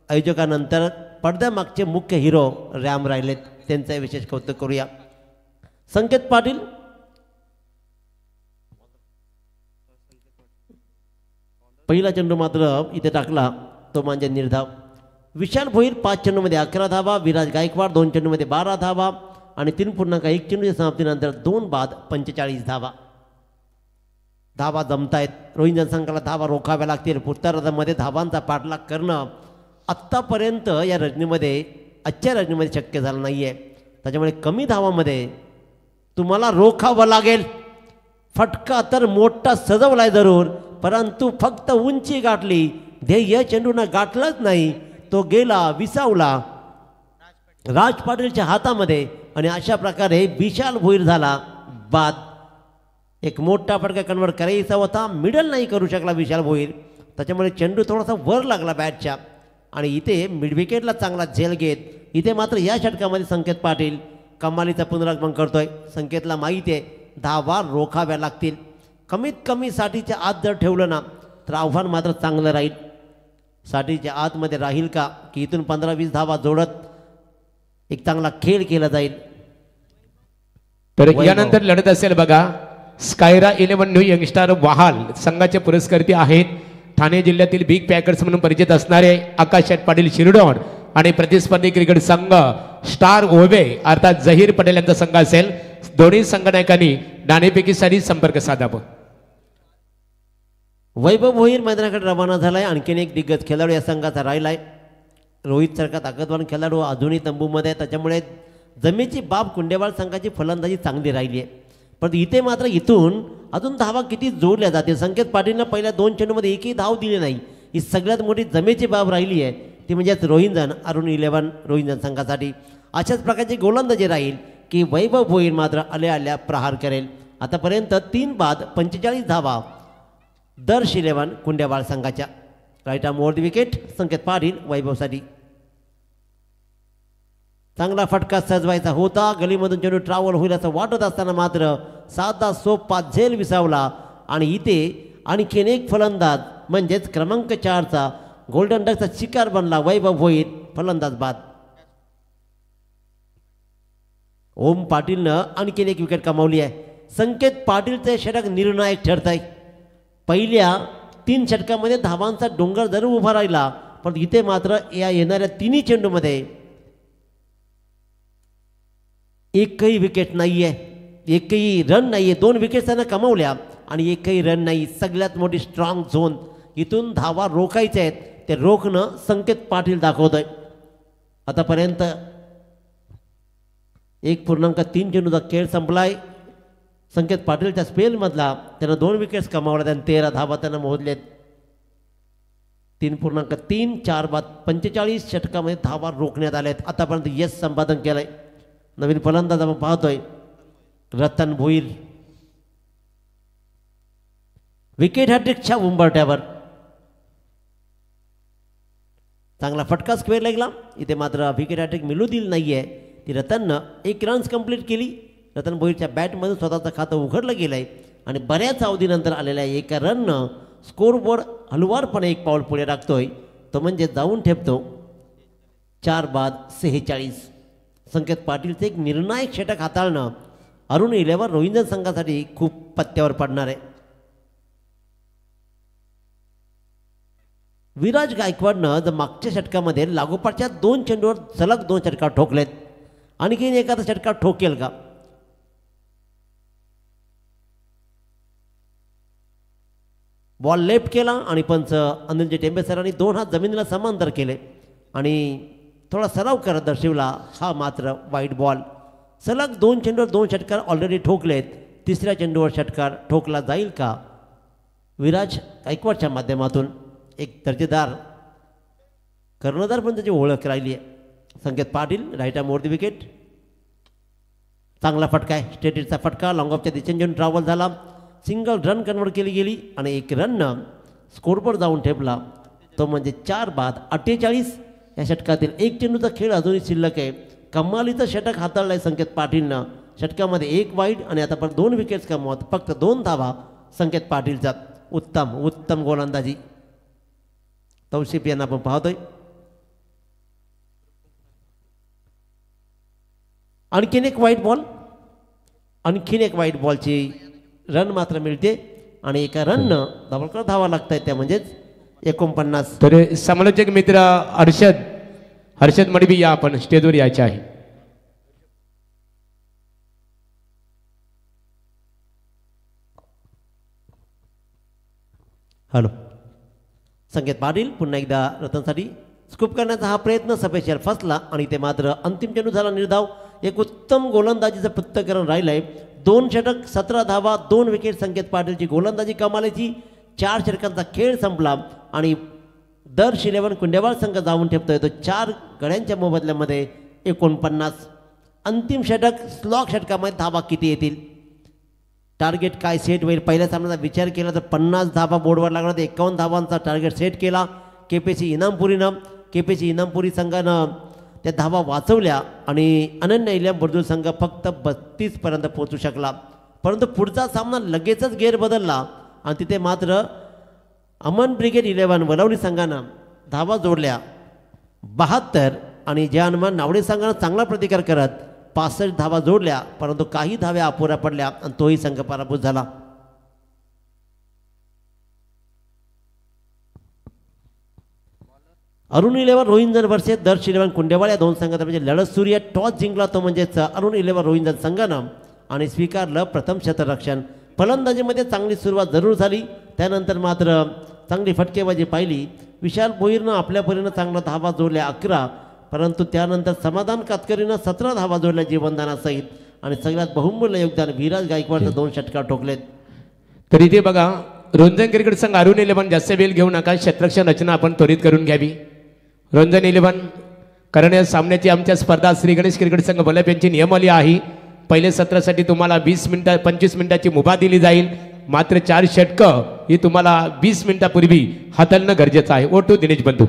आयोजकानंतर पडद्यामागचे मुख्य हिरो रॅम राहिलेत, त्यांचं विशेष कौतुक करूया. संकेत पाटील पहिला चेंडू मात्र इथे टाकला, तो म्हणजे निर्धाव. विशाल भोईर 5 चेंडूमध्ये 11 धावा, विराज गायकवाड 2 चेंडूमध्ये 12 धावा आणि 3.1 चेंडूच्या समाप्तीनंतर 2 बाद 45 धावा. धावा जमतायत. रोहित जनसंघाला धावा रोखाव्या लागतील. उत्तरार्धामध्ये धावांचा पाठलाग करणं आत्तापर्यंत या रजनीमध्ये, आजच्या रजनीमध्ये शक्य झालं नाही आहे. त्याच्यामुळे कमी धावामध्ये तुम्हाला रोखावं लागेल. फटका तर मोठा सजवलाय जरूर, परंतु फक्त उंची गाठली, ध्येय चेंडूनं गाठलंच नाही, तो गेला, विसावला राज पाटीलच्या हातामध्ये आणि अशा प्रकारे विशाल भोईर झाला बाद. एक मोठा फटका कन्वर्ट करायचा होता, मिडल नाही करू शकला विशाल भोईर, त्याच्यामुळे चेंडू थोडासा वर लागला बॅटच्या आणि इथे मिड विकेटला चांगला झेल घेत इथे मात्र या षटकामध्ये संकेत पाटील कमालीचा पुनरागमन करतोय. संकेतला माहिती आहे धावा रोखाव्या लागतील. कमीत कमी साठीच्या आत जर ठेवलं ना तर आव्हान मात्र चांगलं राहील. साठीच्या आतमध्ये राहील का की इथून 15-20 धावा जोडत एक चांगला खेळ केला जाईल. तर यानंतर लढत असेल बघा, स्कायरा 11 न्यू यंगस्टार वहाल संघाचे पुरस्कर्ते आहेत ठाणे जिल्ह्यातील बिग पॅकर्स म्हणून परिचित असणारे आकाश शेठ पाटील शिरडोण आणि प्रतिस्पर्धी क्रिकेट संघ स्टार ओवे अर्थात जहीर पटेल यांचा संघ असेल. दोन्ही संघनायकांनी नाणेफेकीसाठी संपर्क साधावा. वैभव भोईर मैदानाकडे रवाना झालाय. आणखीन एक दिग्गज खेळाडू या संघाचा राहिलाय. रोहित सारखा ताकदवान खेळाडू अजूनही तंबूमध्ये आहे, त्याच्यामुळे जमेची बाब कुंडेवाड संघाची फलंदाजी चांगली राहिली आहे. पण इथे मात्र इथून अजून धावा किती जोडल्या जातील. संकेत पाटीलनं पहिल्या 2 चेंडूमध्ये एकही धाव दिली नाही. ही सगळ्यात मोठी जमेची बाब राहिली आहे, ती म्हणजेच रोहिंजन अरुण 11 रोहिंजन संघासाठी. अशाच प्रकारची गोलंदाजी राहील की वैभव भोईर मात्र आल्या आल्या प्रहार करेल. आतापर्यंत 3 बाद 45 धावा दर्श 11 कुंडेवाड संघाच्या. Right arm over the wicket Sanket Patil वैभवसाठी. चांगला फटका सजवायचा होता. गलीमधून चेंडू ट्रॅव्हल होईल असं वाटत असताना मात्र साधा सोपा झेल विसावला आणि इथे आणखीन एक फलंदाज म्हणजेच क्रमांक 4चा गोल्डन डकचा शिकार बनला वैभव भोईर. फलंदाज बाद. ओम पाटीलनं आणखीन एक विकेट कमावली आहे. संकेत पाटीलचे षटक निर्णायक ठरत आहे. पहिल्या 3 षटकामध्ये धावांचा डोंगर जरूर उभा राहिला, पण इथे मात्र या येणाऱ्या तिन्ही चेंडूमध्ये एकही विकेट नाही आहे, एकही रन नाही आहे. 2 विकेट्स त्यांना कमावल्या आणि एकही रन नाही. सगळ्यात मोठी स्ट्रॉंग झोन, इथून धावा रोखायच्या आहेत, ते रोखणं संकेत पाटील दाखवतोय. आतापर्यंत 1.3 चेंडूचा खेळ संपलाय. संकेत पाटीलच्या स्पेलमधला त्यानं 2 विकेट्स कमावल्या, त्यानं 13 धावा त्यानं मोजल्यात. 3.3 4 बाद 45 षटकामध्ये धावा रोखण्यात आल्यात. आतापर्यंत यश संपादन केलंय. नवीन फलंदाज आपण पाहतोय रतन भोईर. विकेट हॅट्रिकच्या उंबरठ्यावर चांगला फटका स्क्वेअर लागला. इथे मात्र विकेट हॅट्रिक मिळू दिली नाही आहे. ती रतननं 1 रन्स कंप्लीट केली. रतन भोईरच्या बॅटमधून स्वतःचं खातं उघडलं गेलं आहे आणि बऱ्याच अवधीनंतर आलेल्या एका रननं स्कोरबोर्ड हलवारपणे 1 पाऊल पुढे टाकतोय. तो म्हणजे जाऊन ठेपतो 4 बाद 46. संकेत पाटीलचे एक निर्णायक षटक हाताळणं अरुण इलेव्हन रोहिंजन संघासाठी खूप पत्त्यावर पडणार आहे. विराज गायकवाडनं जर मागच्या षटकामध्ये लागोपाठच्या 2 चेंडूवर सलग 2 षटकार ठोकलेत, आणखीन एखादा षटकार ठोकेल का? बॉल लेफ्ट केला आणि पंच अनिलजी टेंबे सरांनी 2 हात जमिनीला समांतर केले आणि थोडा सराव करत दर्शवला. हा मात्र वाईट बॉल. सलग 2 चेंडूवर 2 षटकार ऑलरेडी ठोकलेत. तिसऱ्या चेंडूवर षटकार ठोकला जाईल का? विराज गायकवाडच्या माध्यमातून एक दर्जेदार कर्णधार पण त्याची ओळख राहिली आहे. Sanket Patil right arm over the wicket. चांगला फटका आहे, स्ट्रेटीचा फटका लॉंग ऑफच्या दिशेने घेऊन ट्रॅव्हल झाला. सिंगल रन कन्वर्ट केली गेली आणि 1 रननं स्कोरवर जाऊन ठेपला. तो म्हणजे 4 बाद 48. या षटकातील 1 चेंडूचा खेळ अजूनही शिल्लक आहे. कमालीचं षटक हाताळलं आहे संकेत पाटीलनं. षटकामध्ये 1 वाईड आणि आता पण 2 विकेट्स कमवत फक्त 2 धावा संकेत पाटीलचा. उत्तम उत्तम गोलंदाजी तौसिफ यांना आपण पाहतोय. आणखीन एक वाईट बॉल, आणखीन एक वाईट बॉलची रन मात्र मिळते आणि एका रननं धावकर धावा लागत आहेत, त्या म्हणजेच 49. तर समालोचक मित्र हर्षद मडवी या आपण स्टेजवर यायचे आहे. हॅलो. संकेत पाटील पुन्हा एकदा रतनसाठी स्कूप करण्याचा हा प्रयत्न सपेशल फसला आणि ते मात्र अंतिम चेंडू झाला निर्धाव. एक उत्तम गोलंदाजीचं पृथक्करण राहिलंय. 2 षटक 17 धावा 2 विकेट संकेत पाटीलची गोलंदाजी कमालीची. 4 षटकांचा खेळ संपला आणि दर्श 11 कुंडेवाळ संघ जाऊन ठेपतोय तो 4 गड्यांच्या मोबदल्यामध्ये 49. अंतिम षटक स्लॉक षटकामध्ये धावा किती येतील? टार्गेट काय सेट होईल? पहिल्या सामन्याचा विचार केला तर 50 धावा बोर्डवर लागला तर 51 धावांचा टार्गेट सेट केला केपीसी इनामपुरीनं. केपीसी इनामपुरी संघानं त्या धावा वाचवल्या आणि अनन्य इल्याम बर्दूल संघ फक्त 32 पर्यंत पोहोचू शकला. परंतु पुढचा सामना लगेचच गेअर बदलला आणि तिथे मात्र अमन ब्रिगेड 11 वलवली संघानं धावा जोडल्या 72 आणि ज्या हनुमान नावडे संघानं चांगला प्रतिकार करत 65 धावा जोडल्या, परंतु काही धाव्या अपुऱ्या पडल्या आणि तोही संघ पराभूत झाला. अरुण 11 रोहिंजन वर्सेस दर्श 11 कुंडेवाळ या 2 संघात म्हणजे लढत सुरू आहे. टॉस जिंकला तो म्हणजेच अरुण 11 रोहिंजन संघानं आणि स्वीकारलं प्रथम क्षेत्ररक्षण. फलंदाजीमध्ये चांगली सुरुवात जरूर झाली, त्यानंतर मात्र चांगली फटकेबाजी पाहिली. विशाल भोईरनं आपल्या परीनं चांगला धावा जोडल्या 11, परंतु त्यानंतर समाधान कातकरीनं 17 धावा जोडल्या जीवनदानासहित आणि सगळ्यात बहुमूल्य योगदान विराज गायकवाडनं 2 षटकार ठोकलेत. तर इथे बघा रोंजन क्रिकेट संघ अरुण 11 जास्त वेळ घेऊ नका. क्षेत्ररक्षण रचना आपण त्वरित करून घ्यावी. रोंजन 11 कारण या सामन्याची आमच्या स्पर्धा श्री गणेश क्रिकेट संघ बलप यांची नियमावली आहे. पहिल्या सत्रासाठी तुम्हाला 25 मिनिटाची मुभा दिली जाईल. मात्र 4 षटकं ही तुम्हाला 20 मिनिटापूर्वी हाताळणं गरजेचं आहे. ओ टू दिनेश बंधू.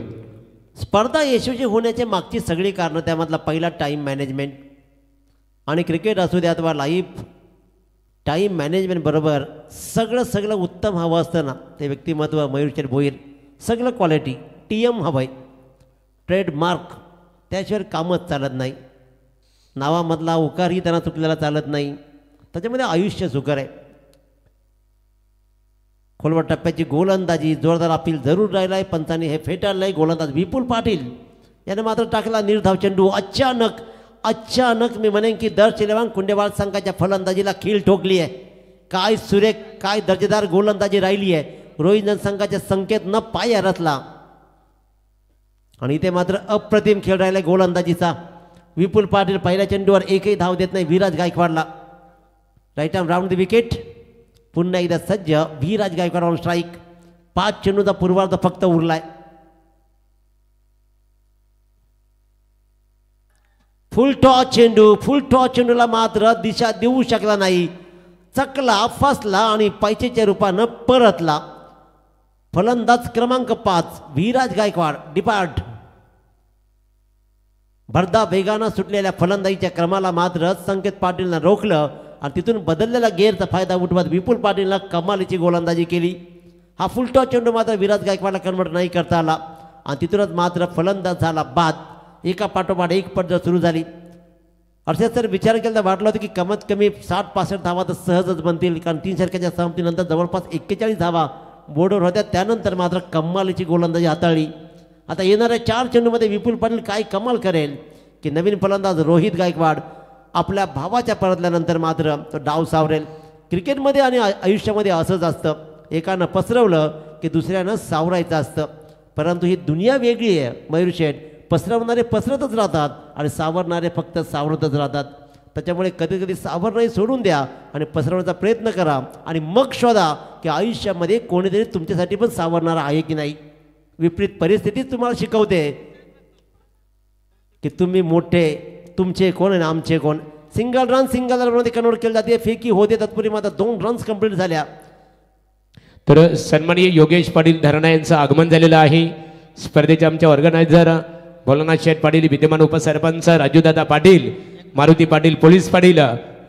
स्पर्धा यशस्वी होण्याच्या मागची सगळी कारणं, त्यामधला पहिला टाईम मॅनेजमेंट आणि क्रिकेट असू द्या अथवा लाईव्ह टाईम मॅनेजमेंट बरोबर सगळं उत्तम हवं असतं ना, ते व्यक्तिमत्व मयूरचंद भोईर सगळं क्वालिटी TM हवं आहे. ट्रेडमार्क त्याशिवाय कामच चालत नाही. नावामधला उकारही त्यांना चुकलेला चालत नाही. त्याच्यामध्ये आयुष्य सुकर आहे. खोलवर टप्प्याची गोलंदाजी जोरदार अपील जरूर राहिला आहे. पंचांनी हे फेटाळलं आहे. गोलंदाज विपुल पाटील याने मात्र टाकला निर्धाव चेंडू. अचानक मी म्हणेन की दर्श इलेव्हन कुंडेवाळ संघाच्या फलंदाजीला खीळ ठोकली आहे. काय सुरेख, काय दर्जेदार गोलंदाजी राहिली आहे. रोहित संघाचे संकेत न पाय रचला आणि इथे मात्र अप्रतिम खेळ राहिला गोलंदाजीचा. विपुल पाटील पहिल्या चेंडूवर एकही धाव देत नाही. विराज गायकवाडला right arm round the wicket. पुन्हा एकदा सज्ज विराज गायकवाड ऑन स्ट्राईक. 5 चेंडूचा पूर्वार्ध फक्त उरलाय. फुल टॉस चेंडूला मात्र दिशा देऊ शकला नाही. चकला, फसला आणि पैचेच्या रूपानं परतला. फलंदाज क्रमांक 5 विराज गायकवाड डिपार्ट. भरदा वेगानं सुटलेल्या फलंदाजीच्या क्रमाला मात्र संकेत पाटीलनं रोखलं आणि तिथून बदललेला गेअरचा फायदा उठवत विपुल पाटीलनं कमालीची गोलंदाजी केली. हा फुलटॉस चेंडू मात्र विराज गायकवाडला कन्वर्ट नाही करता आला आणि तिथूनच मात्र फलंदाज झाला बाद. एका पाठोपाठ एक पट सुरू झाली. अर्थात सर विचार केला तर वाटलं होतं की कमीत कमी 60-65 धावा तर सहजच बनतील, कारण 3 षटकाच्या सहमतीनंतर जवळपास 41 धावा बोर्डवर होत्या. त्यानंतर मात्र कमालीची गोलंदाजी हाताळली. आता येणाऱ्या 4 चेंडूमध्ये विपुल पाटील काय कमाल करेल की नवीन फलंदाज रोहित गायकवाड आपल्या भावाच्या परतल्यानंतर मात्र तो डाव सावरेल. क्रिकेटमध्ये आणि आयुष्यामध्ये असंच असतं, एकानं पसरवलं की दुसऱ्यानं सावरायचं असतं. परंतु ही दुनिया वेगळी आहे मयूर शेठ. पसरवणारे पसरतच राहतात आणि सावरणारे फक्त सावरतच राहतात. त्याच्यामुळे कधी कधी सावरणंही सोडून द्या आणि पसरवण्याचा प्रयत्न करा आणि मग शोधा की आयुष्यामध्ये कोणीतरी तुमच्यासाठी पण सावरणारा आहे की नाही. विपरीत परिस्थितीच तुम्हाला शिकवते की तुम्ही मोठे, तुमचे कोण आणि आमचे कोण. सिंगल रनमध्ये कन्वर्ट केलं जाते. फेकी होते तत्पूर्वी मात्र 2 रन्स कंप्लीट झाल्या. तर सन्माननीय योगेश पाटील धरणा यांचं आगमन झालेलं आहे. स्पर्धेचे आमचे ऑर्गनायझर भोलानाथ शेठ पाटील, विद्यमान उपसरपंच राजूदादा पाटील, मारुती पाटील, पोलीस पाटील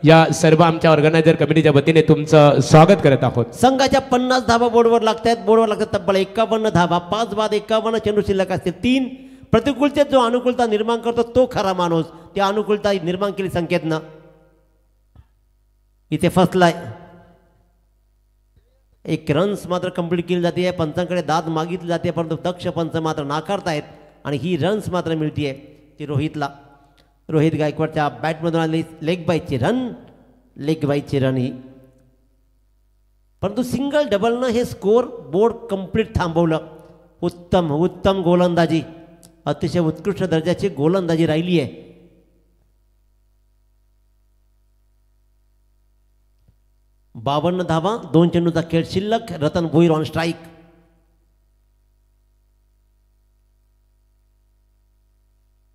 या सर्व आमच्या ऑर्गनायझर कमिटीच्या वतीने तुमचं स्वागत करत आहोत. संघाच्या 50 धावा बोर्डवर लागतात. तब्बल 51 धावा. 5 बाद 51 चेंडू शिल्लक असतील. 3 प्रतिकूलतेत जो अनुकूलता निर्माण करतो तो खरा माणूस. त्या अनुकूलता निर्माण केली संकेतनं. इथे फसलाय. 1 रन्स मात्र कंप्लीट केली जाते. पंचांकडे दाद मागितली जाते परंतु दक्ष पंच मात्र नाकारतायत आणि ही रन्स मात्र मिळतीये ती रोहितला. रोहित गायकवाडच्या बॅटमधून आली लेग बाईची रन ही. परंतु सिंगल डबलनं हे स्कोर बोर्ड कंप्लीट थांबवलं. उत्तम गोलंदाजी, अतिशय उत्कृष्ट दर्जाची गोलंदाजी राहिली आहे. बावन्न धावा, 2 चेंडूचा खेळ शिल्लक. Ratan Bhoir on strike.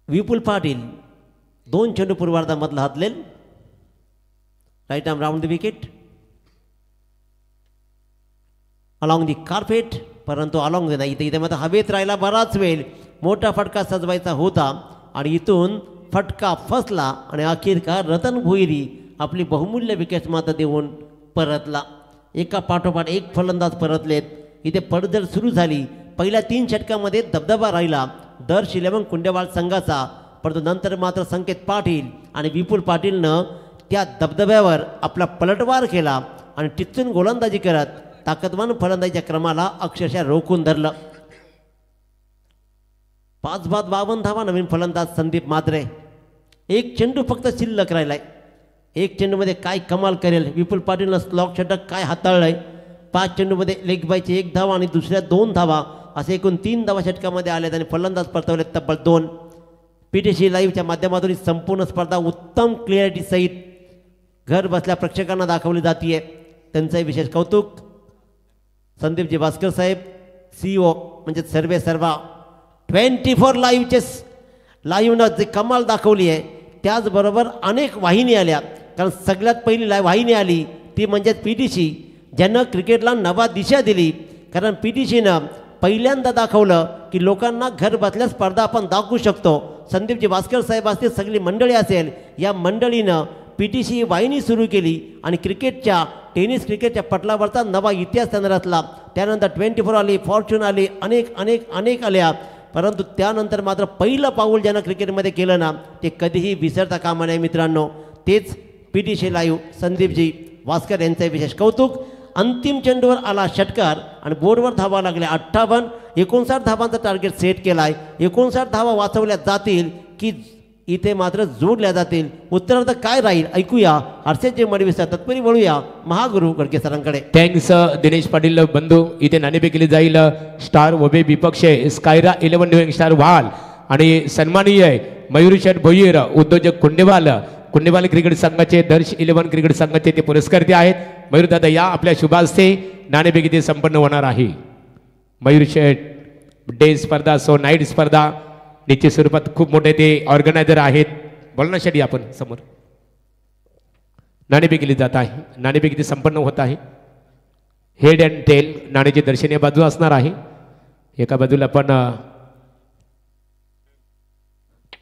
विपुल पाटील 2 चेंडू पूर्वार्धामधला हातलेल. Right arm round the wicket. Along the carpet, परंतु अलॉंग नाही. इथे मात्र हवेत राहिला बराच वेळ. मोठा फटका सजवायचा होता आणि इथून फटका फसला आणि अखेरकार रतन भोईरी आपली बहुमूल्य विकेट मात्र देऊन परतला. एका पाठोपाठ एक फलंदाज परतलेत. इथे पडझड सुरू झाली. पहिल्या 3 षटकामध्ये दबदबा राहिला दर्श इलेव्हन कुंडेवाळ संघाचा. परंतु नंतर मात्र संकेत पाटील आणि विपुल पाटीलनं त्या दबदब्यावर आपला पलटवार केला आणि टिच्चून गोलंदाजी करत ताकदवान फलंदाजीच्या क्रमाला अक्षरशः रोखून धरलं. 5 बाद 52 धावा. नवीन फलंदाज संदीप मात्रे. 1 चेंडू फक्त शिल्लक राहिलाय. 1 चेंडूमध्ये काय कमाल करेल विपुल पाटीलनं स्लॉक षटक काय हाताळलंय. 5 चेंडूमध्ये लेग बायची 1 धावा आणि दुसऱ्या 2 धावा असे एकूण 3 धावा षटकामध्ये आल्यात आणि फलंदाज परतवले तब्बल 2. PTC लाईव्हच्या माध्यमातून संपूर्ण स्पर्धा उत्तम क्लिअरिटी सहित घर बसल्या प्रेक्षकांना दाखवली जाते. त्यांचंही विशेष कौतुक. संदीपजी भास्कर साहेब CEO म्हणजे सर्वा 24 लाईव्हनं जे कमाल दाखवली आहे. त्याचबरोबर अनेक वाहिनी आल्या, कारण सगळ्यात पहिली वाहिनी आली ती म्हणजेच PTC, ज्यानं क्रिकेटला नवा दिशा दिली. कारण PTCनं पहिल्यांदा दाखवलं की लोकांना घर बसल्या स्पर्धा आपण दाखवू शकतो. संदीपजी भास्कर साहेब असतील, सगळी मंडळी असेल, या मंडळीनं PTC वाहिनी सुरू केली आणि टेनिस क्रिकेटच्या पटलावरचा नवा इतिहास त्यांना रचला. त्यानंतर 24 आली, फॉर्च्यून आली, अनेक आल्या. परंतु त्यानंतर मात्र पहिलं पाऊल ज्यानं क्रिकेटमध्ये केलं ना ते कधीही विसरता कामा नये मित्रांनो. तेच PTC लाईव्ह संदीपजी भास्कर यांचं विशेष कौतुक. अंतिम चेंडूवर आला षटकार आणि बोर्डवर धावा लागल्या 58. 59 धावांचा टार्गेट सेट केला आहे. 59 धावा वाचवल्या जातील की इथे मात्र जोडल्या जातील, उत्तरार्ध काय राहील ऐकूया. हर्षदजी मडवीसा तत्परी वळूया महागुरु गडके सरांकडे. थँक्स दिनेश पाटील बंधू. इथे नाणेफेक केली जाईल स्टार वबे विपक्ष स्कायरा 11 न्यू यंगस्टार वाल आणि सन्माननीय मयूर शेठ भोईर उद्योजक कुंडेवाल क्रिकेट संघाचे दर्श 11 क्रिकेट संघाचे ते पुरस्कर्ते आहेत. मयूर दादा या आपल्या शुभास्ते नाणेफेक इथे संपन्न होणार आहे. मयूर शेठ डे स्पर्धा सो नाईट स्पर्धा निश्चित स्वरूपात खूप मोठे ते ऑर्गनायझर आहेत. बोला ना शेठी आपण समोर. नाणेफेक केली जात आहे. नाणेफेक इथे संपन्न होत आहे. हेड अँड टेल नाण्याची दर्शनीय बाजू असणार आहे. एका बाजूला आपण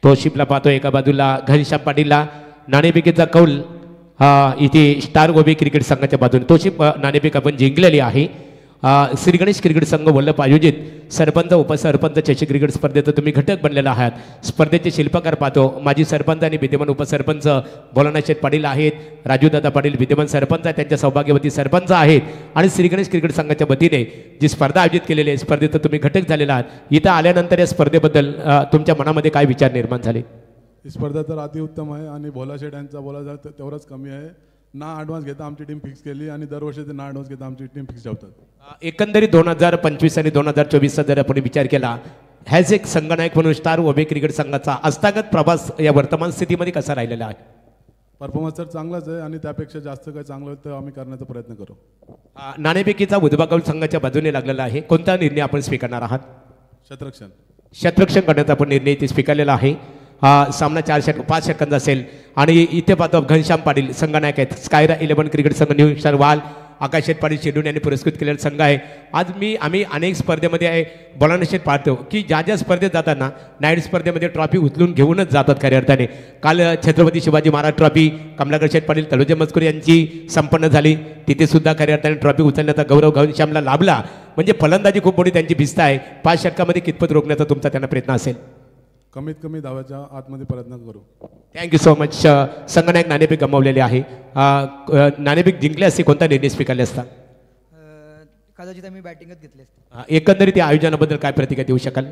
तोशिपला पाहतो, एका बाजूला घनश्याम पाटीलला. नाणेफेकीचा कौल इथे स्टार गोबी क्रिकेट संघाच्या बाजूने तोशिप नाणेफेक आपण जिंकलेली आहे. श्री गणेश क्रिकेट संघ वल्लभ आयोजित सरपंच उपसरपंच चषक क्रिकेट स्पर्धेचा तुम्ही घटक बनलेला आहात. स्पर्धेचे शिल्पकार पाहतो माजी सरपंच आणि विद्यमान उपसरपंच भोलानाथ शेठ पाटील आहेत. राजूदादा पाटील विद्यमान सरपंच आहेत, त्यांच्या सौभाग्यवती सरपंच आहेत. आणि श्री गणेश क्रिकेट संघाच्या वतीने जी स्पर्धा आयोजित केलेली आहे स्पर्धेचा तुम्ही घटक झालेला आहात. इथं आल्यानंतर या स्पर्धेबद्दल तुमच्या मनामध्ये काय विचार निर्माण झाले? ही स्पर्धा तर अतिउत्तम आहे आणि भोला शेठ यांचा बोलायचा तेवढाच कमी आहे. ना ॲडव्हान्स घेता आमची टीम फिक्स केली आणि दरवर्षी ते ना ॲडव्हान्स घेता आमची टीम फिक्स ठेवतात. एकंदरीत 2025 आणि 2024चा जर आपण विचार केला ह्याच एक संघनायक म्हणून स्टार ओबे क्रिकेट संघाचा हस्तगत प्रवास या वर्तमान स्थितीमध्ये कसा राहिलेला आहे? परफॉर्मन्स तर चांगलाच आहे आणि त्यापेक्षा जास्त काही चांगलं होईल तर आम्ही करण्याचा प्रयत्न करू. नाणेफेकीचा उद्भागावूल संघाच्या बाजूने लागलेला आहे. कोणता निर्णय आपण स्वीकारणार आहात? शतरक्षण करण्याचा आपण निर्णय इथे स्वीकारलेला आहे. सामना 5 षटकांचा असेल. आणि इथे पाहतो घनश्याम पाटील संघनायक आहेत. स्कायरा 11 क्रिकेट संघ न्यू यंगस्टार वाल आकाश शेठ पाटील शेडून यांनी पुरस्कृत केलेला संघ आहे. आज आम्ही अनेक स्पर्धेमध्ये आहे बोलाना शेठ पाहतो की ज्या स्पर्धेत जाताना नाईट स्पर्धेमध्ये ट्रॉफी उचलून घेऊनच जातात खऱ्या अर्थाने. काल छत्रपती शिवाजी महाराज ट्रॉफी कमलाकर शेठ पाटील तलोजे मजकूर यांची संपन्न झाली. तिथे सुद्धा खऱ्या अर्थाने ट्रॉफी उचलण्याचा गौरव घनश्यामला लाभला. म्हणजे फलंदाजी खूप मोठी त्यांची भिस्त आहे. 5 षटकामध्ये कितपत रोखण्याचा तुमचा त्यांना प्रयत्न असेल? कमीत कमी धावाच्या आतमध्ये प्रयत्न करू. Thank you so much. संघनायक नाणेफेक गमावलेले आहे. नाणेफेक जिंकले असते कोणता निर्णय स्वीकारले असता? कदाचित आम्ही बॅटिंगच घेतली असते. एकंदरीत या आयोजनाबद्दल काय प्रतिक्रिया देऊ शकाल?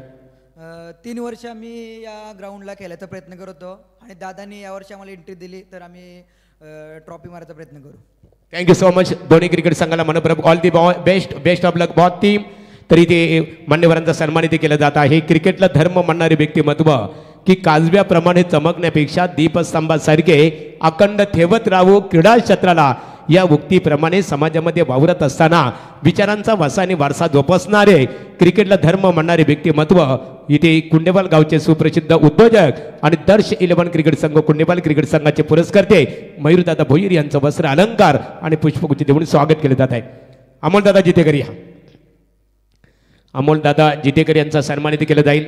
3 वर्ष आम्ही या ग्राउंडला खेळायचा प्रयत्न करत होतो आणि दादानी यावर्षी आम्हाला एंट्री दिली तर आम्ही ट्रॉफी मारायचा प्रयत्न करू. Thank you so much. दोन्ही क्रिकेट संघाला मनपूर्वक all the best of luck both team. तरी ते मान्यवरांचा सन्मान इथे केला जात आहे. क्रिकेटला धर्म मानणारे व्यक्तिमत्व की काजव्याप्रमाणे चमकण्यापेक्षा दीपस्तंभासारखे अखंड ठेवत राहू क्रीडा क्षेत्राला या उक्तीप्रमाणे समाजामध्ये वावरत असताना विचारांचा वसा आणि वारसा जोपासणारे क्रिकेटला धर्म मानणारे व्यक्तिमत्व इथे कुंडेवाल गावचे सुप्रसिद्ध उद्योजक आणि दर्श 11 क्रिकेट संघ कुंडेवाल क्रिकेट संघाचे पुरस्कर्ते मयूरदादा भोईर यांचं वस्त्र अलंकार आणि पुष्पगुच्छ देऊन स्वागत केले जात आहे. अमोलदादा जितेकर या. अमोलदादा जितेकर यांचा सन्मान इथे केला जाईल.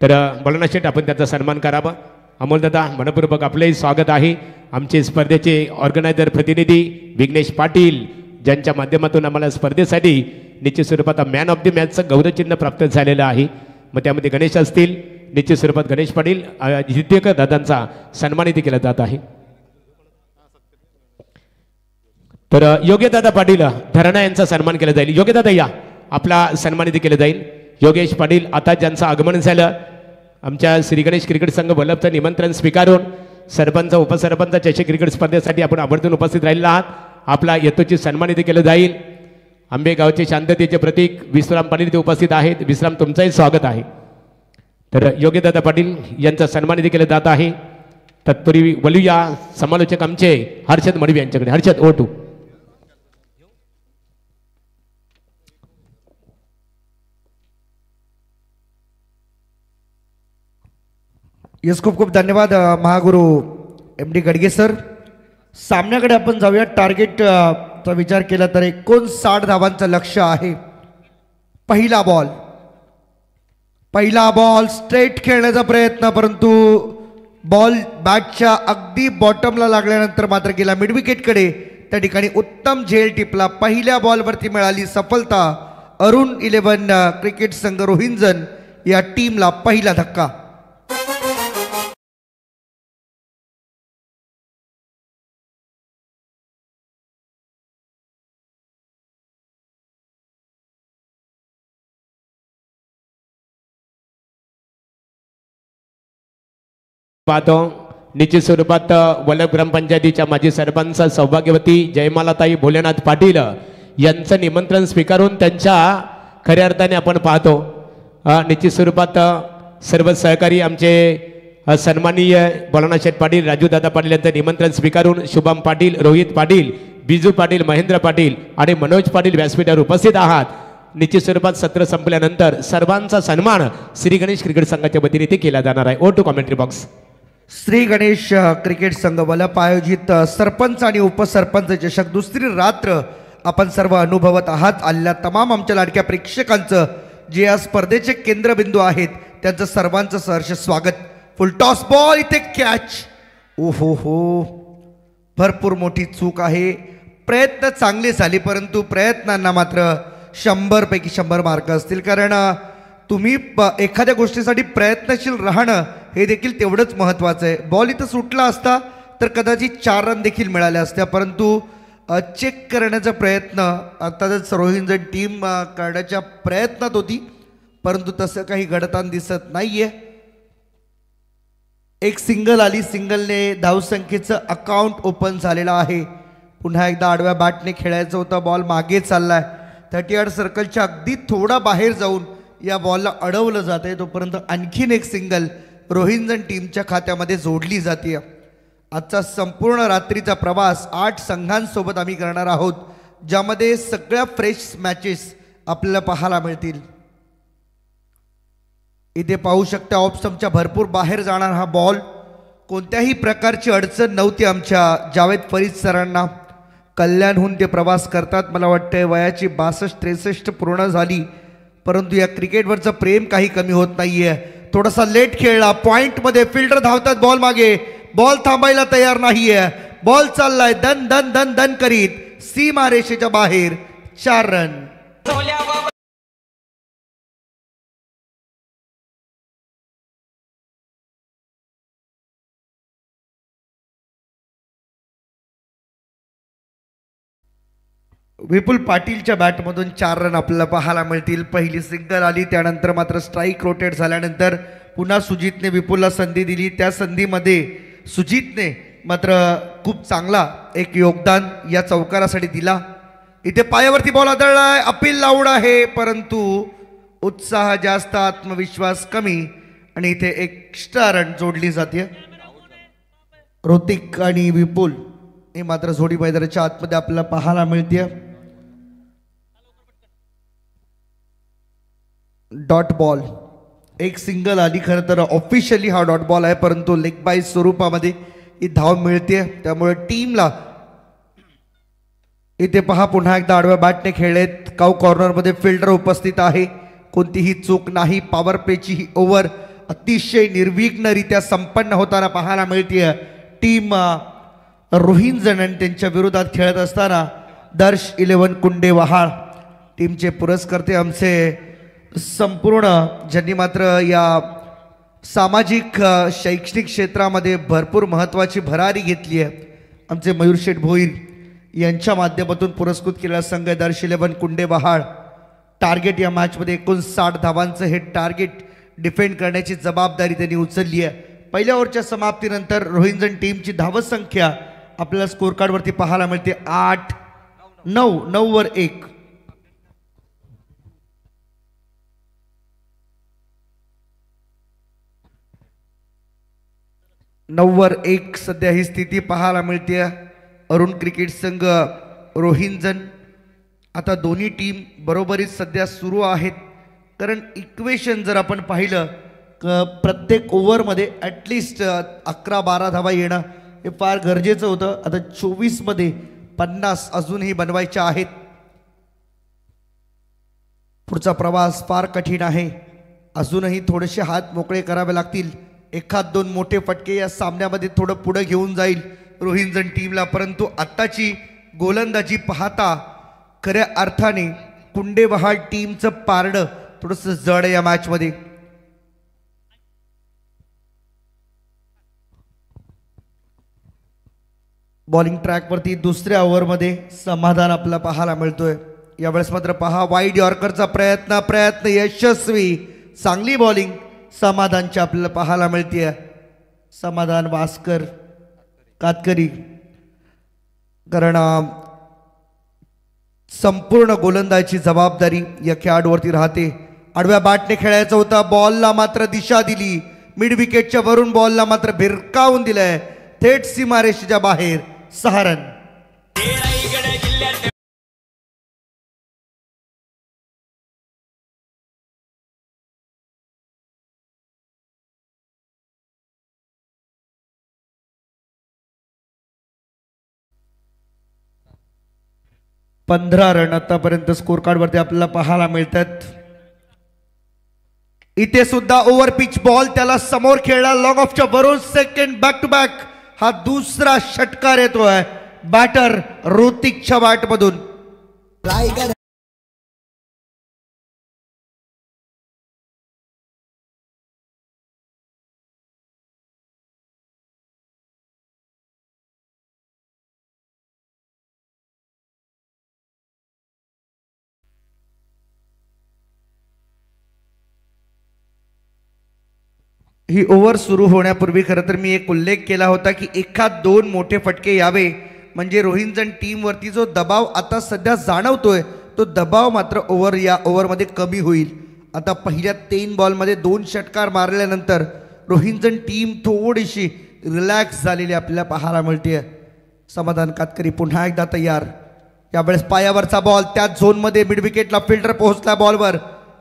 तर बोलाना शेठ आपण त्यांचा सन्मान करावा. अमोलदादा मनपूर्वक आपलंही स्वागत आहे. आमचे स्पर्धेचे ऑर्गनायझर प्रतिनिधी विघ्नेश पाटील ज्यांच्या माध्यमातून आम्हाला स्पर्धेसाठी निश्चित स्वरूपात मॅन ऑफ द मॅचचं गौरवचिन्ह प्राप्त झालेलं आहे. मग त्यामध्ये गणेश असतील. निश्चित स्वरूपात गणेश पाटील जितेकर दादांचा सन्मान इथे केला जात आहे. तर योगेशदादा पाटील धरणा यांचा सन्मान केला जाईल. योगेशदादा या आपला सन्मानित केलं जाईल. योगेश पाटील आता ज्यांचं आगमन झालं आमच्या श्री गणेश क्रिकेट संघ वल्लभचं निमंत्रण स्वीकारून सरपंच उपसरपंच चषक क्रिकेट स्पर्धेसाठी आपण आवर्जून उपस्थित राहिला आहात. आपला यथोचित सन्मानित केलं जाईल. आंबेगावचे शांततेचे प्रतीक विश्राम पाटील इथे उपस्थित आहेत. विश्राम तुमचंही स्वागत आहे. तर योगेशदादा पाटील यांचा सन्मानित केलं जात आहे. तत्पूर्वी वलूया समालोचक आमचे हर्षद मडवी यांच्याकडे. हर्षद ओटू. येस, खूप खूप धन्यवाद महागुरु MD गडगे सर. सामन्याकडे आपण जाऊया. टार्गेटचा विचार केला तर 59 धावांचं लक्ष्य आहे. पहिला बॉल स्ट्रेट खेळण्याचा प्रयत्न, परंतु बॉल बॅटच्या अगदी बॉटमला लागल्यानंतर मात्र गेला मिड विकेटकडे. त्या ठिकाणी उत्तम झेल टिपला. पहिल्या बॉलवरती मिळाली सफलता. अरुण 11 क्रिकेट संघ रोहिंजन या टीमला पहिला धक्का. पाहतो निश्चित स्वरूपात वल्लभ ग्रामपंचायतीच्या माजी सरपंच सौभाग्यवती जयमालाताई भोलेनाथ पाटील यांचं निमंत्रण स्वीकारून त्यांच्या खऱ्या अर्थाने आपण पाहतो निश्चित स्वरूपात सर्व सहकारी आमचे सन्माननीय भोलानाथ शेठ पाटील राजूदादा पाटील यांचं निमंत्रण स्वीकारून शुभम पाटील रोहित पाटील बिजू पाटील महेंद्र पाटील आणि मनोज पाटील व्यासपीठावर उपस्थित आहात. निश्चित स्वरूपात सत्र संपल्यानंतर सर्वांचा सन्मान श्री गणेश क्रिकेट संघाच्या वतीने ते केला जाणार आहे. ओ to commentary box. Shri Ganesh cricket संघ वलप आयोजित सरपंच आणि उपसरपंच चषक दुसरी रात्र आपण सर्व अनुभवत आहात. आलेल्या तमाम आमच्या लाडक्या प्रेक्षकांचं जे या स्पर्धेचे केंद्रबिंदू आहेत त्यांचं सर्वांचं सहर्ष स्वागत. फुल टॉस बॉल इथे कॅच. ओहो हो, भरपूर मोठी चूक आहे. प्रयत्न चांगले झाले परंतु प्रयत्नांना मात्र 100 पैकी 100 मार्क असतील. कारण तुम्ही एखाद्या गोष्टीसाठी प्रयत्नशील राहणं हे देखील तेवढंच महत्त्वाचं आहे. बॉल इथं सुटला असता तर कदाचित 4 रन देखील मिळाल्या असत्या परंतु चेक करण्याचा प्रयत्न अर्थातच रोहिंजन टीम करण्याच्या प्रयत्नात होती परंतु तसं काही घडताना दिसत नाहीये. एक सिंगल आली. सिंगलने धावसंख्येचं अकाउंट ओपन झालेलं आहे. पुन्हा एकदा आडव्या बॅटने खेळायचं होतं. बॉल मागे चाललाय. 38 सर्कलच्या अगदी थोडा बाहेर जाऊन या बॉलला अडवलं जात आहे. तोपर्यंत आणखीन एक सिंगल रोहिंजन टीमच्या खात्यामध्ये जोडली जाते. आजचा संपूर्ण रात्रीचा प्रवास 8 संघांसोबत आम्ही करणार आहोत ज्यामध्ये सगळ्या फ्रेश मॅचेस आपल्याला पाहायला मिळतील. इथे पाहू शकता ऑफ स्टंपच्या भरपूर बाहेर जाणार हा बॉल. कोणत्याही प्रकारची अडचण नव्हती आमच्या जावेद फरीद सरांना. कल्याणहून ते प्रवास करतात. मला वाटतंय वयाची 62-63 पूर्ण झाली परंतु या क्रिकेटवरचं प्रेम काही कमी होत नाहीये. थोडासा लेट खेळला. पॉइंटमध्ये फिल्डर धावतात बॉल मागे. बॉल थांबायला तयार नाहीये. बॉल चाललाय दन दन दन दन करीत सीमा रेषेच्या बाहेर. 4 रन. विपुल पाटीलच्या बॅटमधून 4 रन आपल्याला पाहायला मिळतील. पहिली सिंगल आली त्यानंतर मात्र स्ट्राईक रोटेट झाल्यानंतर पुन्हा सुजितने विपुलला संधी दिली. त्या संधीमध्ये सुजितने मात्र खूप चांगला एक योगदान या चौकारासाठी दिला. इथे पायावरती बॉल आदळलाय. अपील लाऊड आहे परंतु उत्साह जास्त आत्मविश्वास कमी आणि इथे एक्स्ट्रा रन जोडली जाते. ऋतिक आणि विपुल हे मात्र जोडी मैदानाच्या आतमध्ये आपल्याला पाहायला मिळते. डॉट बॉल एक सिंगल आली. खरं तर ऑफिशियली हा डॉट बॉल आहे परंतु लेग बाय स्वरूपामध्ये ही धाव मिळते त्यामुळे टीमला इथे पहा पुन्हा एकदा आडव्या बॅटने खेळलेत. काऊ कॉर्नरमध्ये फिल्डर उपस्थित आहे. कोणतीही चूक नाही. पॉवर प्लेची ही ओव्हर अतिशय निर्विघ्नरित्या संपन्न होताना पाहायला मिळते. टीम रोहिंजन आणि त्यांच्या विरोधात खेळत असताना दर्श 11 कुंडे वहाळ टीमचे पुरस्कर्ते आमचे संपूर्ण ज्यांनी मात्र या सामाजिक शैक्षणिक क्षेत्रामध्ये भरपूर महत्त्वाची भरारी घेतली आहे. आमचे मयूर शेठ भोईर यांच्या माध्यमातून पुरस्कृत केलेला संघ दर्श 11 कुंडे वहाळ. टार्गेट या मॅचमध्ये 59 धावांचं हे टार्गेट डिफेंड करण्याची जबाबदारी त्यांनी उचलली आहे. पहिल्या ओव्हरच्या समाप्तीनंतर रोहिंजन टीमची धावसंख्या आपल्याला स्कोर कार्डवरती पाहायला मिळते 8-9. 9 वर 1. वर 1 सध्या ही स्थिती पाहायला मिळते. अरुण क्रिकेट संघ रोहिंजन आता दोन्ही टीम बरोबरीत सध्या सुरू आहेत. कारण इक्वेशन जर आपण पाहिलं प्रत्येक ओव्हरमध्ये ॲटलिस्ट 11-12 धावा येणं हे फार गरजेचं होतं. आता 24मध्ये 50 अजूनही बनवायच्या आहेत. पुढचा प्रवास फार कठीण आहे. अजूनही थोडेसे हात मोकळे करावे लागतील. 1-2 मोठे फटके या सामन्यामध्ये थोडं पुढे घेऊन जाईल रोहिंजन टीमला परंतु आत्ताची गोलंदाजी पाहता खऱ्या अर्थाने कुंडे वहाळ टीमचं पारडं थोडंसं जड आहे या मॅचमध्ये. बॉलिंग ट्रॅकवरती दुसऱ्या ओव्हरमध्ये समाधान आपल्याला पाहायला मिळतोय. यावेळेस मात्र पहा वाईड यॉर्करचा प्रयत्न यशस्वी. चांगली बॉलिंग समाधानची आपल्याला पाहायला मिळते. समाधान वास्कर कातकरी, कारण संपूर्ण गोलंदाजीची जबाबदारी या खेळाडूवरती राहते. आडव्या बॅटने खेळायचं होतं, बॉलला मात्र दिशा दिली, मिड विकेटच्या वरून बॉलला मात्र भिरकावून दिलंय थेट सीमारेषेच्या बाहेर. 6 रन. 15 रन आतापर्यंत स्कोर कार्ड वरती आपल्याला पाहायला मिळतात. इथे सुद्धा ओव्हर पिच बॉल त्याला समोर खेळला लॉंग ऑफच्या वरून सेकंड बॅक टू बॅक. हा दुसरा षटकार येतोय बॅटर ऋतिकच्या बॅट मधून. ही ओव्हर सुरू होण्यापूर्वी खरं तर मी एक उल्लेख केला होता की एखाद 2 मोठे फटके यावे म्हणजे रोहिंटन टीमवरती जो दबाव आता सध्या जाणवतोय तो दबाव मात्र या ओव्हरमध्ये कमी होईल. आता पहिल्या 3 बॉलमध्ये 2 षटकार मारल्यानंतर रोहिंटन टीम थोडीशी रिलॅक्स झालेली आपल्याला पाहायला मिळते. समाधान कातकरी पुन्हा एकदा तयार. यावेळेस पायावरचा बॉल त्या झोनमध्ये मिड विकेटला फिल्डर पोहोचला बॉलवर.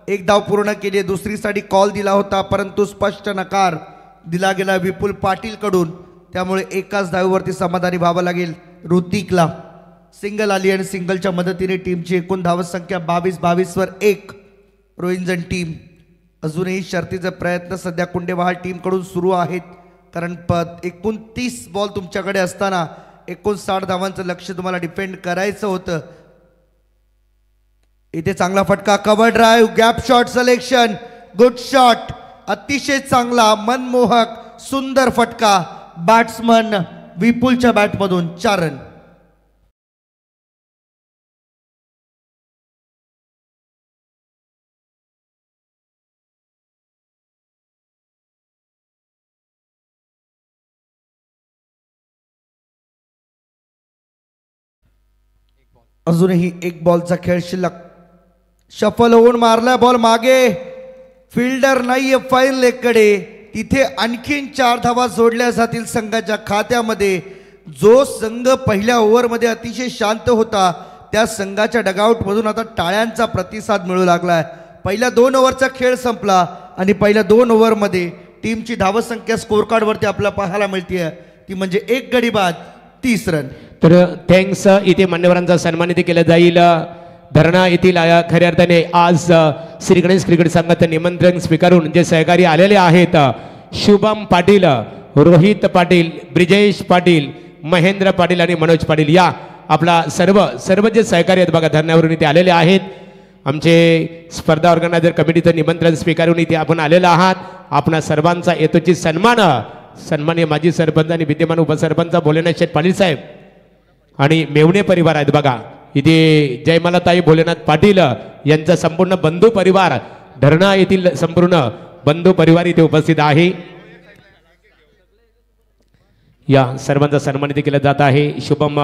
एक धाव पूर्ण केली, दुसरीसाठी कॉल दिला होता परंतु स्पष्ट नकार दिला गेला विपुल पाटील कडून. त्यामुळे एकाच धावेवरती समाधानी व्हावं लागेल ऋतिकला. सिंगल आली आणि सिंगलच्या मदतीने टीमची एकूण धावसंख्या 22 वर 1. रोहिंटन टीम अजूनही शर्तीचे प्रयत्न सध्या कुंडेवाहाळ टीम कडून सुरू आहेत, कारण 29 बॉल तुमच्याकडे असताना 59 धावांचं लक्ष तुम्हाला डिफेंड करायचं होतं. इथे चांगला फटका, cover drive, gap shot selection, good shot, अतिशय चांगला मनमोहक सुंदर फटका बॅट्समन विपुलच्या बॅटमधून. 4 रन. अजूनही 1 बॉलचा खेळ शिल्लक. शफल होऊन मारला बॉल मागे, फिल्डर नाहीये फाईन लेगकडे. तिथे आणखीन 4 धावा जोडल्या जातील संघाच्या खात्यामध्ये. जो संघ पहिल्या ओव्हरमध्ये अतिशय शांत होता त्या संघाच्या डगआउटमधून आता टाळ्यांचा प्रतिसाद मिळू लागलाय. पहिल्या 2 ओव्हरचा खेळ संपला आणि पहिल्या 2 ओव्हरमध्ये टीमची धावसंख्या स्कोर कार्डवरती आपल्याला पाहायला मिळते ती म्हणजे 1 गडी बाद 30 रन. तर थँक्स. इथे मान्यवरांचा सन्मानित केला जाईल. धरणा येथील खऱ्या अर्थाने आज श्री गणेश क्रिकेट संघाचं निमंत्रण स्वीकारून जे सहकारी आलेले आहेत, शुभम पाटील, रोहित पाटील, ब्रिजेश पाटील, महेंद्र पाटील आणि मनोज पाटील, या आपला सर्व जे सहकारी आहेत बघा धरणावरून इथे आलेले आहेत. आमचे स्पर्धा ऑर्गनायझर कमिटीचं निमंत्रण स्वीकारून इथे आपण आलेला आहात. आपणा सर्वांचा येतोची सन्मान्य माजी सरपंच आणि विद्यमान उपसरपंच भोलेनाथ शेठ पाटील साहेब आणि मेवणे परिवार आहेत बघा. इथे जयमालाताई भोलेनाथ पाटील यांचा संपूर्ण बंधू परिवार, धरणा येथील संपूर्ण बंधू परिवार इथे उपस्थित आहे. या सर्वांचा सन्मानित केला जात आहे. शुभम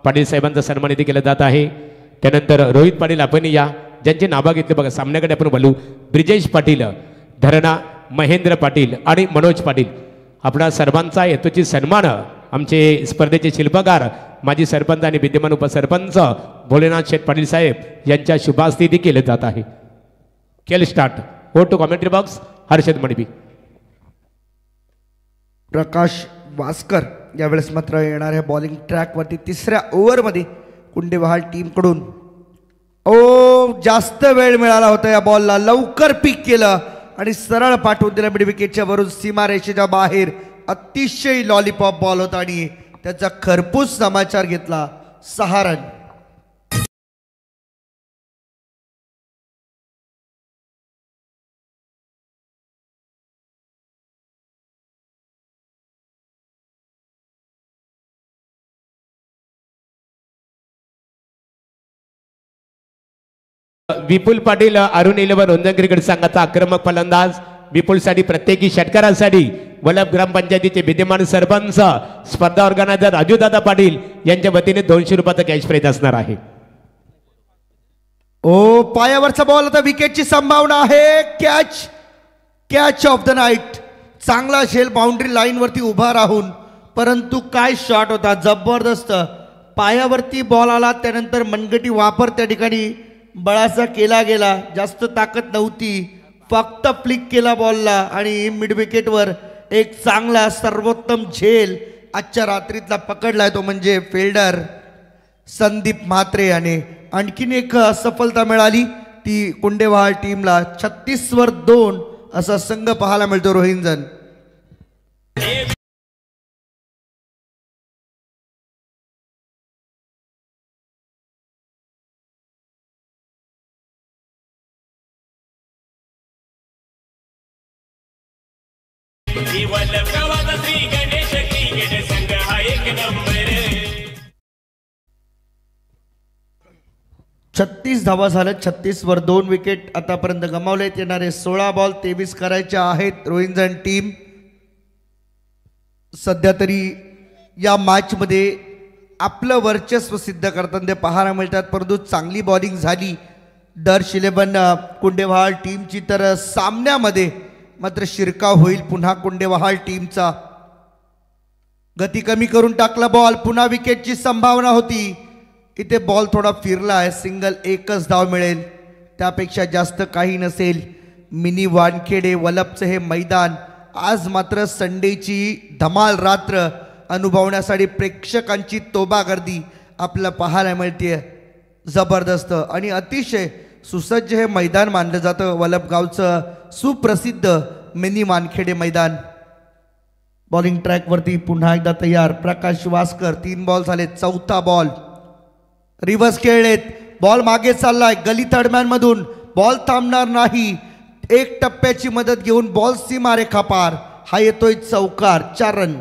पाटील साहेबांचा सन्मानित केला जात आहे. त्यानंतर रोहित पाटील आपण या, ज्यांचे नावं घेतले बघा सामन्याकडे आपण बोलू. ब्रिजेश पाटील, धरणा, महेंद्र पाटील आणि मनोज पाटील, आपणा सर्वांचा येतोची सन्मान आमचे स्पर्धेचे शिल्पकार माजी सरपंच आणि विद्यमान उपसरपंच भोलेनाथ शेठ पाटील साहेब यांच्या शुभास्थिती केले जात आहे. केल स्टार्ट. हो टू कॉमेंट्री बॉक्स हर्षद मणबी. प्रकाश वास्कर यावेळेस मात्र येणाऱ्या बॉलिंग ट्रॅकवरती 3ऱ्या ओव्हरमध्ये कुंडेवाहाळ टीमकडून जास्त वेळ मिळाला होता या बॉलला. लवकर पिक केलं आणि सरळ पाठवून दिलं मिड विकेटच्या वरून सीमारेषेच्या बाहेर. अतिशय लॉलीपॉप बॉल होता आणि त्याचा खरपूस समाचार घेतला. 6 रन. विपुल पाटील, अरुण 11 रोंजन क्रिकेट संघाचा आक्रमक फलंदाज, विपुलसाठी प्रत्येकी षटकारासाठी वलभ ग्रामपंचायतीचे विद्यमान सरपंच स्पर्धा ऑर्गनायझर राजूदादा पाटील यांच्या वतीने 200 रुपयाचा कॅश प्राइज असणार आहे. ओ पायावरचा बॉल आता विकेटची संभावना आहे. Catch of the night. चांगला झेल बाउंड्री लाईन वरती उभा राहून, परंतु काय शॉट होता, जबरदस्त. पायावरती बॉल आला, त्यानंतर मनगटी वापर त्या ठिकाणी बळाचा केला गेला, जास्त ताकद नव्हती, फक्त फ्लिक केला बॉलला आणि मिड विकेटवर एक चांगला सर्वोत्तम झेल आजच्या रात्रीतला पकडलाय, तो म्हणजे फिल्डर संदीप म्हात्रे. आणि आणखीन एक सफलता मिळाली ती कुंडेवाहाळ टीमला. 36 वर 2 असा संघ पाहायला मिळतो रोहिंजन. श्री गणेश क्रिकेट संघ हा एक नंबर. 36 धावा झाल्या. 36 वर 2 विकेट आतापर्यंत गमावलेत. येणारे 16 बॉल 23 करायच्या आहेत रोहिंजन टीम. सध्या तरी या मॅचमध्ये आपलं वर्चस्व सिद्ध करताना ते पाहायला मिळतात, परंतु चांगली बॉलिंग झाली दर्श 11 कुंडेवाहाळ टीमची. तर सामन्यामध्ये मात्र शिरकाव होईल पुन्हा कुंडेवाहाळ टीमचा. गती कमी करून टाकला बॉल. पुन्हा विकेटची संभावना होती. इथे बॉल थोडा फिरला आहे. सिंगल, एकच धाव मिळेल, त्यापेक्षा जास्त काही नसेल. मिनी वानखेडे वलभचं हे मैदान आज मात्र संडेची धमाल रात्र अनुभवण्यासाठी प्रेक्षकांची तोबा गर्दी आपल्याला पाहायला मिळते. जबरदस्त आणि अतिशय सुसज्ज हे मैदान मानलं जातं. वलभगावचं सुप्रसिद्ध मिनी वानखेडे मैदान. बॉलिंग ट्रॅकवरती पुन्हा एकदा तयार प्रकाश वास्कर. 3 बॉल झाले. 4था बॉल रिव्हर्स खेळलेत. बॉल मागे चाललाय गली थर्डमॅन मधून. बॉल थांबणार नाही. एक टप्प्याची मदत घेऊन बॉल सीमारेखा पार. हा येतोय चौकार. 4 रन.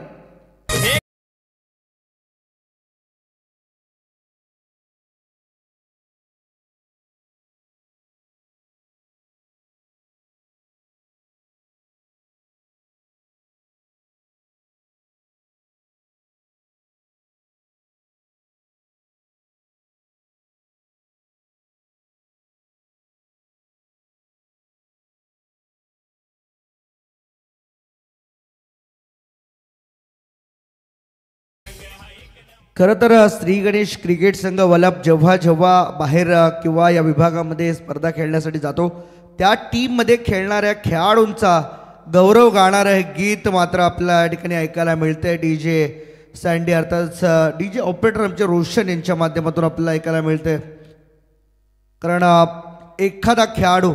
खरं तर श्री गणेश क्रिकेट संघ वलभ जेव्हा जेव्हा बाहेर किंवा या विभागामध्ये स्पर्धा खेळण्यासाठी जातो, त्या टीममध्ये खेळणाऱ्या खेळाडूंचा गौरव गाणारं हे गीत मात्र आपल्याला या ठिकाणी ऐकायला मिळतंय. DJ सँडी अर्थात DJ ऑपरेटर आमचे रोशन यांच्या माध्यमातून आपल्याला ऐकायला मिळतंय. कारण एखादा खेळाडू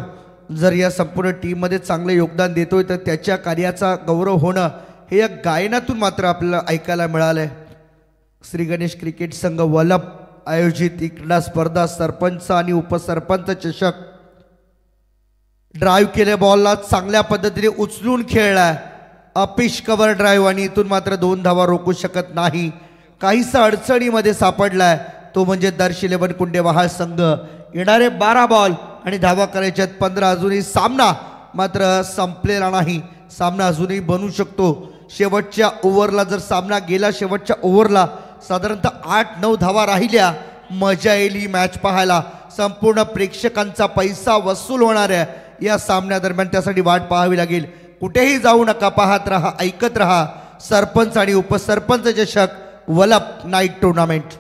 जर या संपूर्ण टीममध्ये चांगले योगदान देतोय तर त्याच्या कार्याचा गौरव होणं हे या गायनातून मात्र आपल्याला ऐकायला मिळालं आहे. श्री गणेश क्रिकेट संघ वलभ आयोजित ही क्रीडा स्पर्धा सरपंच आणि उपसरपंच चषक. ड्राईव्ह केले बॉलला चांगल्या पद्धतीने उचलून खेळलाय. अपिश कव्हर ड्राईव्ह आणि इथून मात्र 2 धावा रोखू शकत नाही. काहीसा अडचणीमध्ये सापडलाय तो म्हणजे दर्श 11 कुंडेवाहाळ संघ. येणारे 12 बॉल आणि धावा करायच्यात 15. अजूनही सामना मात्र संपलेला नाही. सामना अजूनही बनू शकतो. शेवटच्या ओव्हरला जर सामना गेला, शेवटच्या ओव्हरला साधारणतः 8-9 धावा राहिल्या, मजा येईल ही मॅच पाहायला. संपूर्ण प्रेक्षकांचा पैसा वसूल होणाऱ्या या सामन्यादरम्यान त्यासाठी वाट पाहावी लागेल. कुठेही जाऊ नका, पाहत रहा, ऐकत रहा. सरपंच आणि उपसरपंच चषक वलभ नाईट टुर्नामेंट.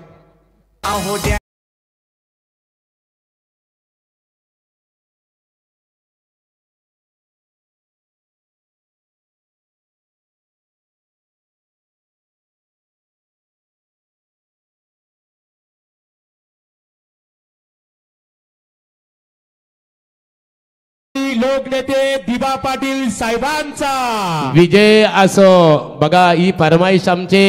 लोकनेते दिबा पाटील साहेबांचा विजय असो. बघा ही फरमाईश आमचे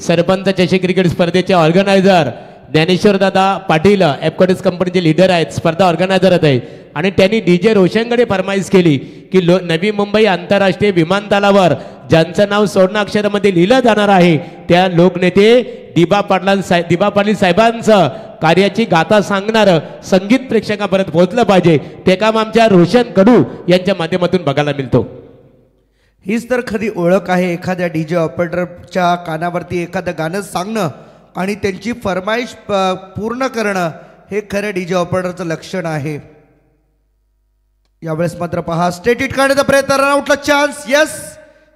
सरपंच चषक क्रिकेट स्पर्धेचे ऑर्गनायझर ज्ञानेश्वर दादा पाटील एपकॉटिस कंपनीचे लीडर आहेत, स्पर्धा ऑर्गनायझर आहेत. आणि त्यांनी DJ रोशनकडे फरमाईश केली की नवी मुंबई आंतरराष्ट्रीय विमानतळावर ज्यांचं नाव स्वर्ण अक्षरामध्ये लिहिलं जाणार आहे त्या लोकनेते दिबा पाटील साहेबांचं कार्याची गाथा सांगणारं संगीत प्रेक्षकांपर्यंत पोहोचलं पाहिजे. ते काम आमच्या रोशन कडू यांच्या माध्यमातून बघायला मिळतो. हीच तर खरी ओळख आहे एखाद्या डीजे ऑपरेटरच्या कानावरती एखादं गाणं सांगणं आणि त्यांची फरमाईश पूर्ण करणं हे खरं डीजे ऑपरेटरचं लक्षण आहे. यावेळेस मात्र पहा स्ट्रेट हिट काढण्याचा प्रयत्न, रनआउटला चान्स, यस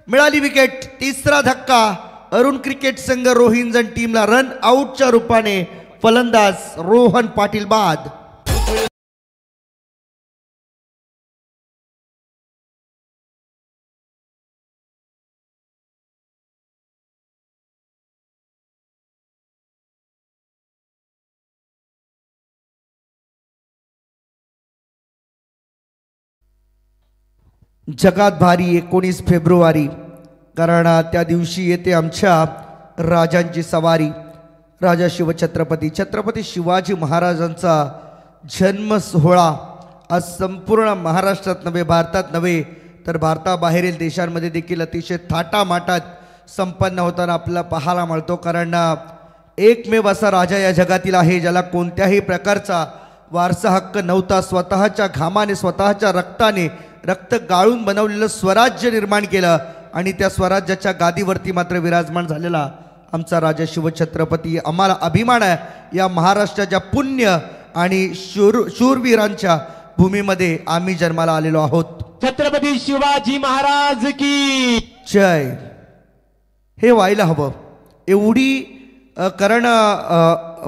मिळाली विकेट. तिसरा धक्का अरुण क्रिकेट संघ रोहिंजन टीमला रन आउटच्या रूपाने फलंदाज रोहन पाटील बाद. जगात भारी 19 फेब्रुवारी, कारण त्या दिवशी येते आमच्या राजांची सवारी. राजा शिवछत्रपती छत्रपती शिवाजी महाराजांचा जन्म सोहळा आज संपूर्ण महाराष्ट्रात नव्हे, भारतात नव्हे तर भारताबाहेरील देशांमध्ये देखील अतिशय थाटामाटात संपन्न होताना आपल्याला पाहायला मिळतो. कारण एकमेव असा राजा या जगातील आहे ज्याला कोणत्याही प्रकारचा वारसा हक्क नव्हता. स्वतःच्या घामाने स्वतःच्या रक्ताने रक्त गाळून बनवलेलं स्वराज्य निर्माण केलं आणि त्या स्वराज्याच्या गादीवरती मात्र विराजमान झालेला आमचा राजा शिवछत्रपती. आम्हाला अभिमान आहे या महाराष्ट्राच्या पुण्य आणि शूरवीरांच्या भूमीमध्ये आम्ही जन्माला आलेलो आहोत. छत्रपती शिवाजी महाराज की जय. हे व्हायला हवं एवढी, कारण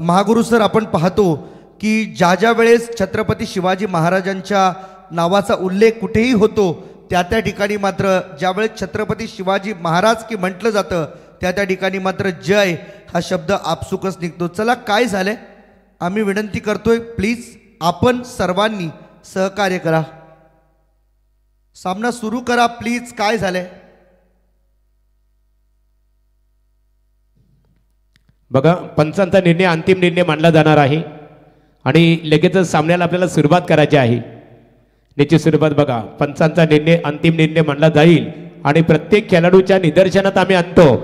महागुरु सर आपण पाहतो की ज्या वेळेस छत्रपती शिवाजी महाराजांच्या नावाचा उल्लेख कुठेही होतो त्या ठिकाणी मात्र ज्यावेळेस छत्रपती शिवाजी महाराज की म्हटलं जातं त्या ठिकाणी मात्र जय हा शब्द आपसुकच निघतो. चला काय झालंय, आम्ही विनंती करतोय प्लीज आपण सर्वांनी सहकार्य करा, सामना सुरू करा प्लीज. काय झालंय बघा, पंचांचा निर्णय अंतिम निर्णय मानला जाणार आहे आणि लगेचच सामन्याला आपल्याला सुरुवात करायची आहे. निश्चित स्वरूपात बघा पंचांचा निर्णय अंतिम निर्णय मानला जाईल आणि प्रत्येक खेळाडूच्या निदर्शनात आम्ही आणतो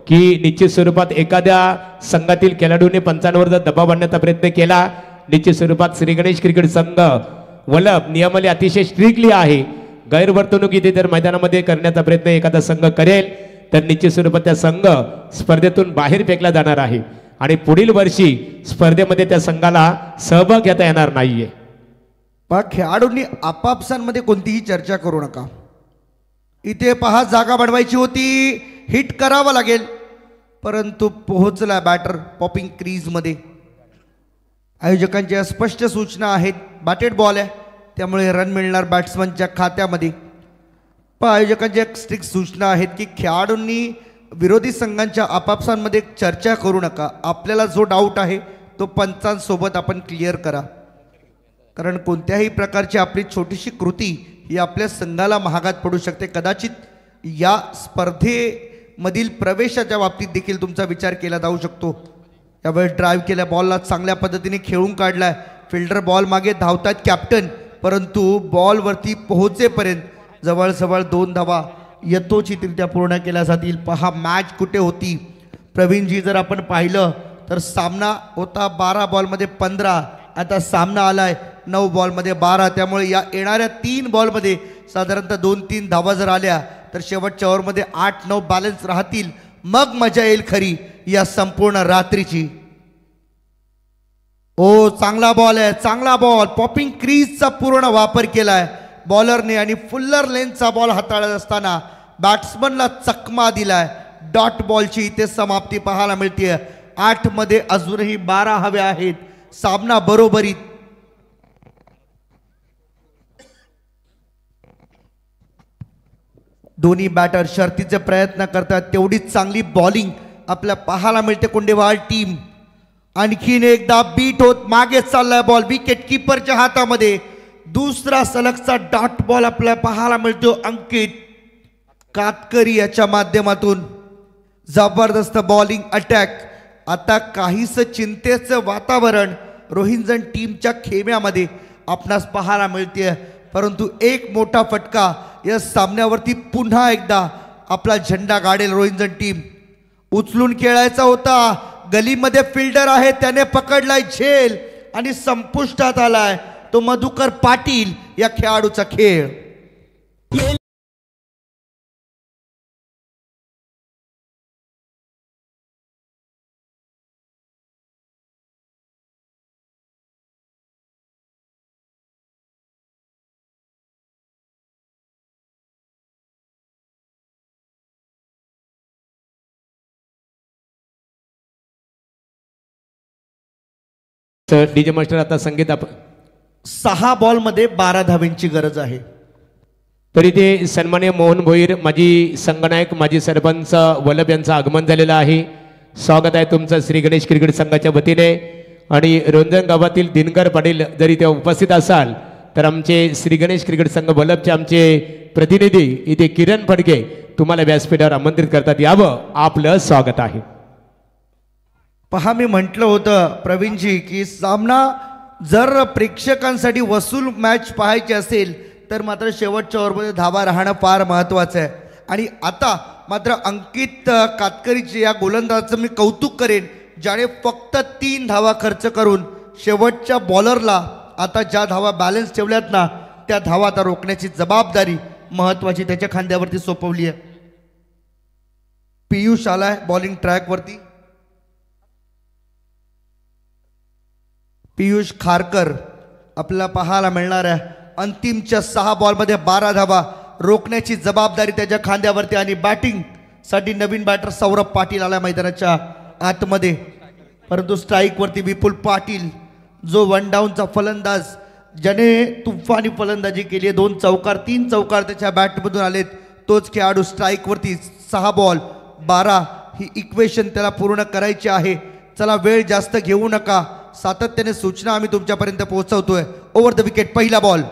की निश्चित स्वरूपात एखाद्या संघातील खेळाडूने पंचांवर जर दबाव आणण्याचा प्रयत्न केला, निश्चित स्वरूपात श्री गणेश क्रिकेट संघ वलभ नियमावली अतिशय स्ट्रिक्टली आहे. गैरवर्तणूक इथे जर मैदानामध्ये करण्याचा प्रयत्न एखादा संघ करेल तर निश्चित स्वरूपात त्या संघ स्पर्धेतून बाहेर फेकला जाणार आहे आणि पुढील वर्षी स्पर्धेमध्ये त्या संघाला सहभाग घेता येणार नाहीये. पहा खेळाडूंनी आपापसांमध्ये कोणतीही चर्चा करू नका. इथे पहा जागा बनवायची होती, हिट करावं लागेल, परंतु पोहोचला बॅटर पॉपिंग क्रीजमध्ये. आयोजकांच्या स्पष्ट सूचना आहेत, बॅटेड बॉल आहे त्यामुळे रन मिळणार बॅट्समनच्या खात्यामध्ये. पण आयोजकांच्या स्ट्रिक्ट सूचना आहेत की खेळाडूंनी विरोधी संघांच्या आपापसांमध्ये चर्चा करू नका. आपल्याला जो डाऊट आहे तो पंचांसोबत आपण क्लिअर करा, कारण कोणत्याही प्रकारची आपली छोटीशी कृती ही आपल्या संघाला महागात पडू शकते. कदाचित या स्पर्धेमधील प्रवेशाच्या बाबतीत देखील तुमचा विचार केला जाऊ शकतो. यावेळी ड्राईव्ह केल्या बॉलला चांगल्या पद्धतीने खेळून काढलाय, फिल्डर बॉल मागे धावतात कॅप्टन, परंतु बॉलवरती पोहोचेपर्यंत जवळजवळ 2 धावा यथोचितरित्या पूर्ण केल्या जातील. पहा मॅच कुठे होती प्रवीणजी, जर आपण पाहिलं तर सामना होता 12 बॉलमध्ये 15, आता सामना आलाय 9 बॉलमध्ये 12. त्यामुळे या येणाऱ्या 3 बॉलमध्ये साधारणतः 2-3 धावा जर आल्या तर शेवटच्या ओव्हरमध्ये 8-9 बॅलन्स राहतील. मग मजा येईल खरी या संपूर्ण रात्रीची. ओ चांगला बॉल आहे, चांगला बॉल, पॉपिंग क्रीजचा पूर्ण वापर केलाय बॉलरने आणि फुल्लर लेनचा बॉल हाताळत असताना बॅट्समनला चकमा दिलाय. डॉट बॉलची इथे समाप्ती पाहायला मिळते. 8 मध्ये अजूनही 12 हवे आहेत. सामना बरोबरीत. दोन्ही बॅटर शर्तीचे प्रयत्न करतात, तेवढीच चांगली बॉलिंग आपल्या पाहायला मिळते. कोंडेवाल टीम आणखीन एकदा बीट होत मागे चाललाय बॉल विकेट किपरच्या हातामध्ये. दुसरा सलगचा डॉट बॉल आपल्याला पाहायला मिळतो अंकित कातकरी याच्या माध्यमातून. जबरदस्त बॉलिंग अटॅक. आता काहीच चिंतेचं वातावरण रोहिंजन टीमच्या खेम्यामध्ये आपणास पाहायला मिळते, परंतु एक मोठा फटका या सामन्यावरती पुन्हा एकदा आपला झेंडा गाडेल रोहिंजन टीम. उचलून खेळायचा होता, गलीमध्ये फिल्डर आहे त्याने पकडलाय झेल आणि संपुष्टात आलाय तो मधुकर पाटील या खेळाडूचा खेळ. डीजे मास्टर आता संगीत आपण 6 बॉलमध्ये 12 धावेंची गरज आहे. तरी ते सन्मान्य मोहन भोईर, माजी संगनायक, माजी सरपंच वल्लभ यांचं आगमन झालेलं आहे. स्वागत आहे तुमचं श्री गणेश क्रिकेट संघाच्या वतीने. आणि रोंजण गावातील दिनकर पाटील जरी ते उपस्थित असाल तर आमचे श्री गणेश क्रिकेट संघ वल्लभचे आमचे प्रतिनिधी इथे किरण फडके तुम्हाला व्यासपीठावर आमंत्रित करतात, यावं आपलं स्वागत आहे. पहा, मी म्हटलं होतं प्रवीणजी की सामना जर प्रेक्षकांसाठी वसूल मॅच पाहायची असेल तर मात्र शेवटच्या ओव्हरमध्ये धावा राहणं फार महत्त्वाचं आहे. आणि आता मात्र अंकित कातकरीचे या गोलंदाजाचं मी कौतुक करेन, ज्याने फक्त 3 धावा खर्च करून शेवटच्या बॉलरला आता ज्या धावा बॅलन्स ठेवल्यात ना त्या धावा आता रोखण्याची जबाबदारी महत्त्वाची त्याच्या खांद्यावरती सोपवली आहे. पियुष आलाय बॉलिंग ट्रॅकवरती. पियुष खारकर आपल्याला पाहायला मिळणार आहे. अंतिमच्या 6 बॉलमध्ये 12 धावा रोखण्याची जबाबदारी त्याच्या खांद्यावरती. आणि बॅटिंगसाठी नवीन बॅटर सौरभ पाटील आला मैदानाच्या आतमध्ये, परंतु स्ट्राईकवरती विपुल पाटील जो 1 डाऊनचा फलंदाज ज्याने तुफानी फलंदाजी केली आहे. 2 चौकार 3 चौकार त्याच्या बॅटमधून आलेत, तोच खेळाडू स्ट्राईकवरती. 6 बॉल 12 ही इक्वेशन त्याला पूर्ण करायची आहे. चला, वेळ जास्त घेऊ नका, सातत्याने सूचना आम्ही तुमच्यापर्यंत पोहोचवतोय. ओव्हर द विकेट पहिला बॉल.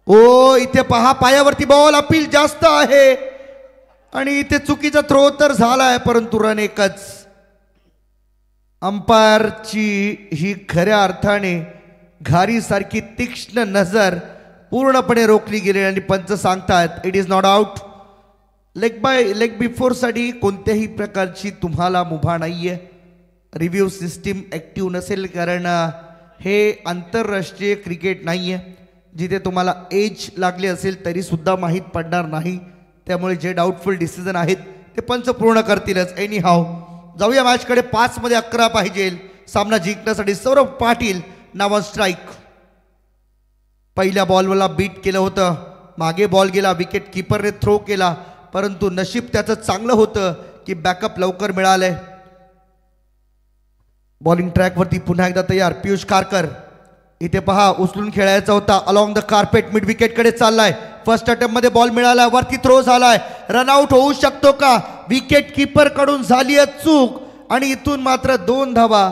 ओ, इथे पहा पायावरती बॉल, अपील जास्त आहे आणि इथे चुकीचा थ्रो तर झालाय, परंतु रन एकच. अंपायरची ही खऱ्या अर्थाने घारीसारखी तीक्ष्ण नजर पूर्णपणे रोखली गेली आणि पंच सांगतात it is not out. Leg बिफोरसाठी कोणत्याही प्रकारची तुम्हाला मुभा नाही आहे. रिव्ह्यू सिस्टीम ॲक्टिव्ह नसेल, कारण हे आंतरराष्ट्रीय क्रिकेट नाही आहे जिथे तुम्हाला एज लागली असेल तरीसुद्धा माहीत पडणार नाही. त्यामुळे जे डाऊटफुल डिसिजन आहेत ते पंच पूर्ण करतीलच. एनी हाव, जाऊया मॅचकडे. 5 मध्ये 11 पाहिजे सामना जिंकण्यासाठी. सौरभ पाटील नावा स्ट्राईक. पहिल्या बॉलवरला बीट केलं होतं, मागे बॉल गेला, विकेट किपरने थ्रो केला, परंतु नशीब त्याचं चांगलं होतं की बॅकअप लवकर मिळालंय. बॉलिंग ट्रॅकवरती पुन्हा एकदा तयार पियुष खारकर. इथे पहा, उचलून खेळायचा होता, अलॉंग द कार्पेट मिड विकेटकडे चाललाय. फर्स्ट अटेम्प्ट मध्ये बॉल मिळाला, वरती थ्रो झालाय, रनआउट होऊ शकतो का? विकेट किपर कडून झाली चूक आणि इथून मात्र 2 धावा.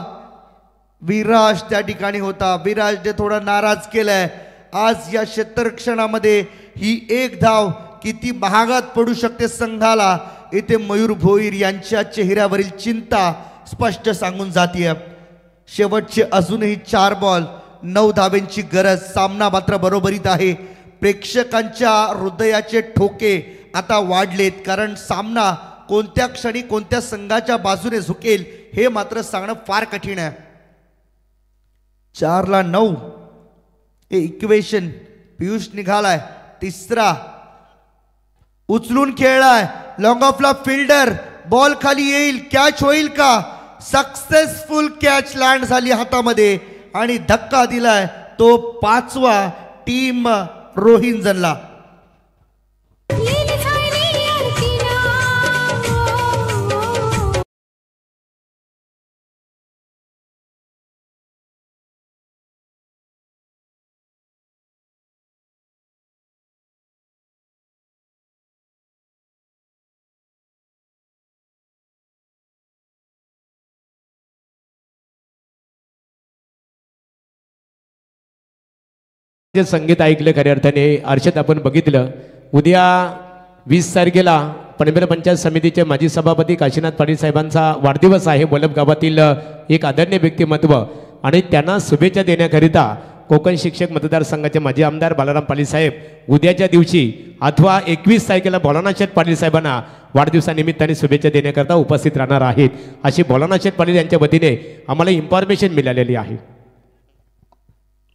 विराज त्या ठिकाणी होता, विराजने थोडा नाराज केलाय. आज या क्षेत्ररक्षणामध्ये ही 1 धाव किती महागात पडू शकते संघाला, इथे मयूर भोईर यांच्या चेहऱ्यावरील चिंता स्पष्ट सांगून जातीय. शेवटचे अजूनही 4 बॉल 9 धावेंची गरज. सामना मात्र बरोबरीत आहे. प्रेक्षकांच्या हृदयाचे ठोके आता वाढलेत, कारण सामना कोणत्या क्षणी कोणत्या संघाच्या बाजूने झुकेल हे मात्र सांगणं फार कठीण आहे. 4 ला 9 हे इक्वेशन. पियुष निघालाय, तिसरा उचलून खेळलाय, लॉंग ऑफला फिल्डर, बॉल खाली येईल, कॅच होईल का? सक्सेसफुल कॅच लँड झाली हातामध्ये आणि धक्का दिलाय तो 5वा टीम रोहिंजनला. जे संगीत ऐकलं खऱ्या अर्थाने. अर्षद, आपण बघितलं उद्या 20 तारखेला पनवेल पंचायत समितीचे माजी सभापती काशीनाथ पाटील साहेबांचा वाढदिवस आहे. वल्लभ गावातील एक आदरणीय व्यक्तिमत्व आणि त्यांना शुभेच्छा देण्याकरिता कोकण शिक्षक मतदारसंघाचे माजी आमदार बालाराम पाटील साहेब उद्याच्या दिवशी अथवा 21 तारखेला भोलानाथ पाटील साहेबांना वाढदिवसानिमित्ताने शुभेच्छा देण्याकरता उपस्थित राहणार आहेत, अशी भोलानाथ पाटील यांच्या वतीने आम्हाला इन्फॉर्मेशन मिळालेली आहे.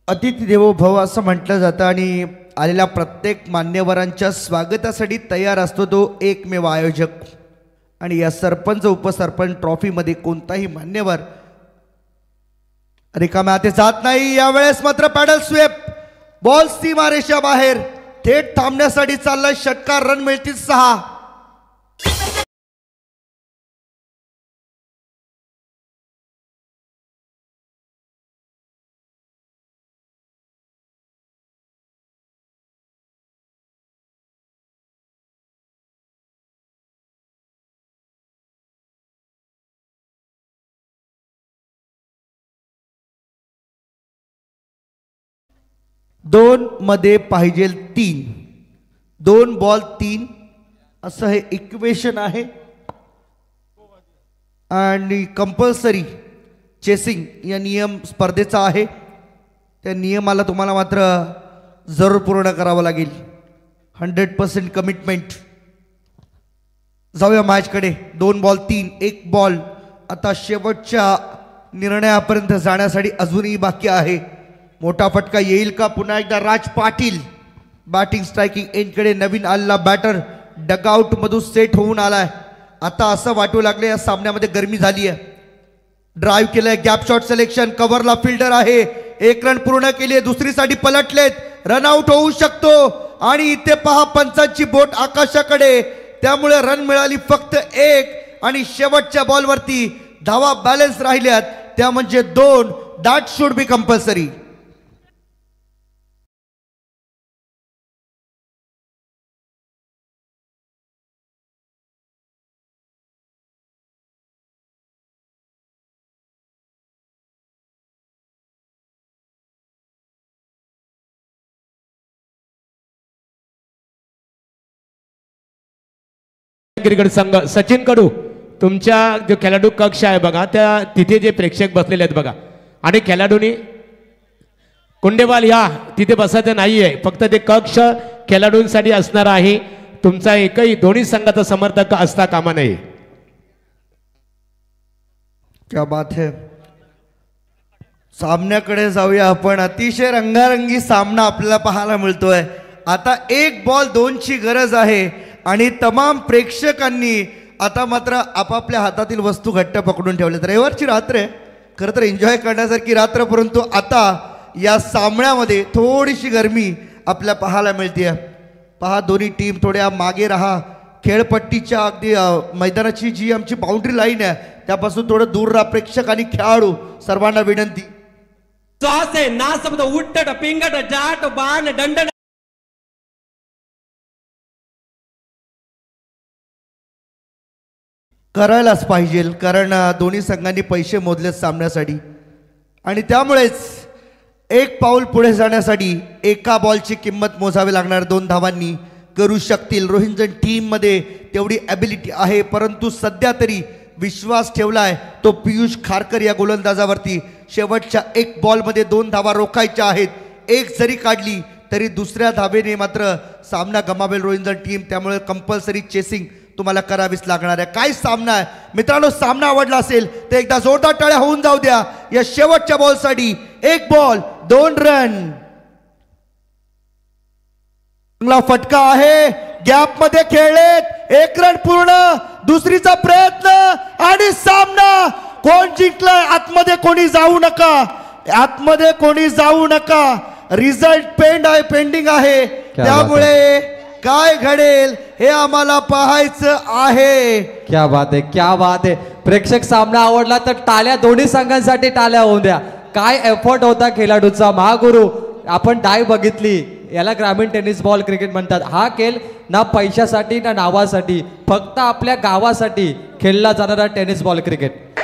अतिथी देवो भव असं म्हटलं जातं आणि आलेल्या प्रत्येक मान्यवरांच्या स्वागतासाठी तयार असतो तो एकमेव आयोजक. आणि या सरपंच उपसरपंच ट्रॉफीमध्ये कोणताही मान्यवर रिकाम्या हाती जात नाही. यावेळेस मात्र पॅडल स्वेप, बॉल सीमारेषा बाहेर, थेट थांबण्यासाठी चाललाय षटकार. रन मिळतील 6. 2 मध्ये पाहिजे 3. 2 बॉल 3 असं हे इक्वेशन आहे. आणि कंपल्सरी चेसिंग या नियम स्पर्धेचा आहे. त्या नियमाला तुम्हाला मात्र जरूर पूर्ण करावं लागेल. 100% कमिटमेंट. जाऊया मॅचकडे. 2 बॉल 3, 1 बॉल आता शेवटच्या निर्णयापर्यंत जाण्यासाठी अजूनही बाकी आहे. मोठा फटका येईल का? पुन्हा एकदा राज पाटील बॅटिंग स्ट्रायकिंग एंडकडे. नवीन आलेला बॅटर डगआउट मधून सेट होऊन आलाय. आता असं वाटू लागले या सामन्यामध्ये गरमी झाली आहे. ड्राईव्ह केलंय, गॅप शॉट सिलेक्शन, कव्हरला फिल्डर आहे. 1 रन पूर्ण केली आहे. दुसरीसाठी पलटलेत. रनआउट होऊ शकतो. आणि इथे पहा पंचांची बोट आकाशाकडे. त्यामुळे रन मिळाली फक्त 1. आणि शेवटच्या बॉलवरती धावा बॅलन्स राहिल्यात त्या म्हणजे 2. That should be compulsory. Cricket संघ सचिन कडू तुमच्या जो खेळाडू कक्ष आहे बघा त्या तिथे जे प्रेक्षक बसलेले आहेत बघा आणि खेळाडूंनी कुंडेवाल या तिथे बसायचं नाहीये. फक्त ते कक्ष खेळाडूंसाठी असणार आहे. तुमचा एकही दोन्ही संघाचा समर्थक असता कामा नये. क्या बात है. सामन्याकडे जाऊया आपण. अतिशय रंगारंगी सामना आपल्याला पाहायला मिळतोय. आता 1 बॉल 2 ची गरज आहे आणि तमाम प्रेक्षकांनी आता मात्र आपापल्या हातातील वस्तू घट्ट पकडून ठेवल्यात. रविवारची रात्र आहे, खरं तर एन्जॉय करण्यासारखी रात्र, परंतु आता या सामन्यामध्ये थोडीशी गरमी आपल्याला पाहायला मिळते. पहा दोन्ही टीम थोड्या मागे राहा. खेळपट्टीच्या अगदी मैदानाची जी आमची बाउंड्री लाईन आहे त्यापासून थोडं दूर राहा. प्रेक्षक आणि खेळाडू सर्वांना विनंती. श्वासे नासबद उट्टट पिंगट जाट बाण दंड करायलाच पाहिजे, कारण दोन्ही संघांनी पैसे मोजलेत सामन्यासाठी आणि त्यामुळेच 1 पाऊल पुढे जाण्यासाठी एका बॉलची किंमत मोजावी लागणार. 2 धावांनी करू शकतील. रोहिंजन टीममध्ये तेवढी ॲबिलिटी आहे, परंतु सध्या तरी विश्वास ठेवलाय तो पियुष खारकर या गोलंदाजावरती. शेवटच्या 1 बॉलमध्ये 2 धावा रोखायच्या आहेत. 1 जरी काढली तरी दुसऱ्या धावेने मात्र सामना गमावेल रोहिंजन टीम. त्यामुळे कंपल्सरी चेसिंग तुम्हाला करावीच लागणार आहे. काय सामना आहे मित्रांनो. सामना आवडला असेल तर एकदा जोरदार टाळ्या होऊन जाऊ द्या या शेवटच्या बॉलसाठी. 1 बॉल 2 रन. चांगला फटका आहे. गॅप मध्ये खेळलेत. 1 रन पूर्ण. दुसरीचा प्रयत्न आणि सामना कोण जिंकलाय. आतमध्ये कोणी जाऊ नका. आतमध्ये कोणी जाऊ नका. रिझल्ट पेंडिंग आहे. त्यामुळे काय घडेल हे आम्हाला पाहायचं आहे. क्या बात आहे, क्या बात आहे. प्रेक्षक सामना आवडला तर टाळ्या दोन्ही संघांसाठी टाळ्या होऊन द्या. काय एफर्ट होता खेळाडूचा. महागुरु आपण डाय बघितली. याला ग्रामीण टेनिस बॉल क्रिकेट म्हणतात. हा खेळ ना पैशासाठी ना नावासाठी, फक्त आपल्या गावासाठी खेळला जाणारा टेनिस बॉल क्रिकेट.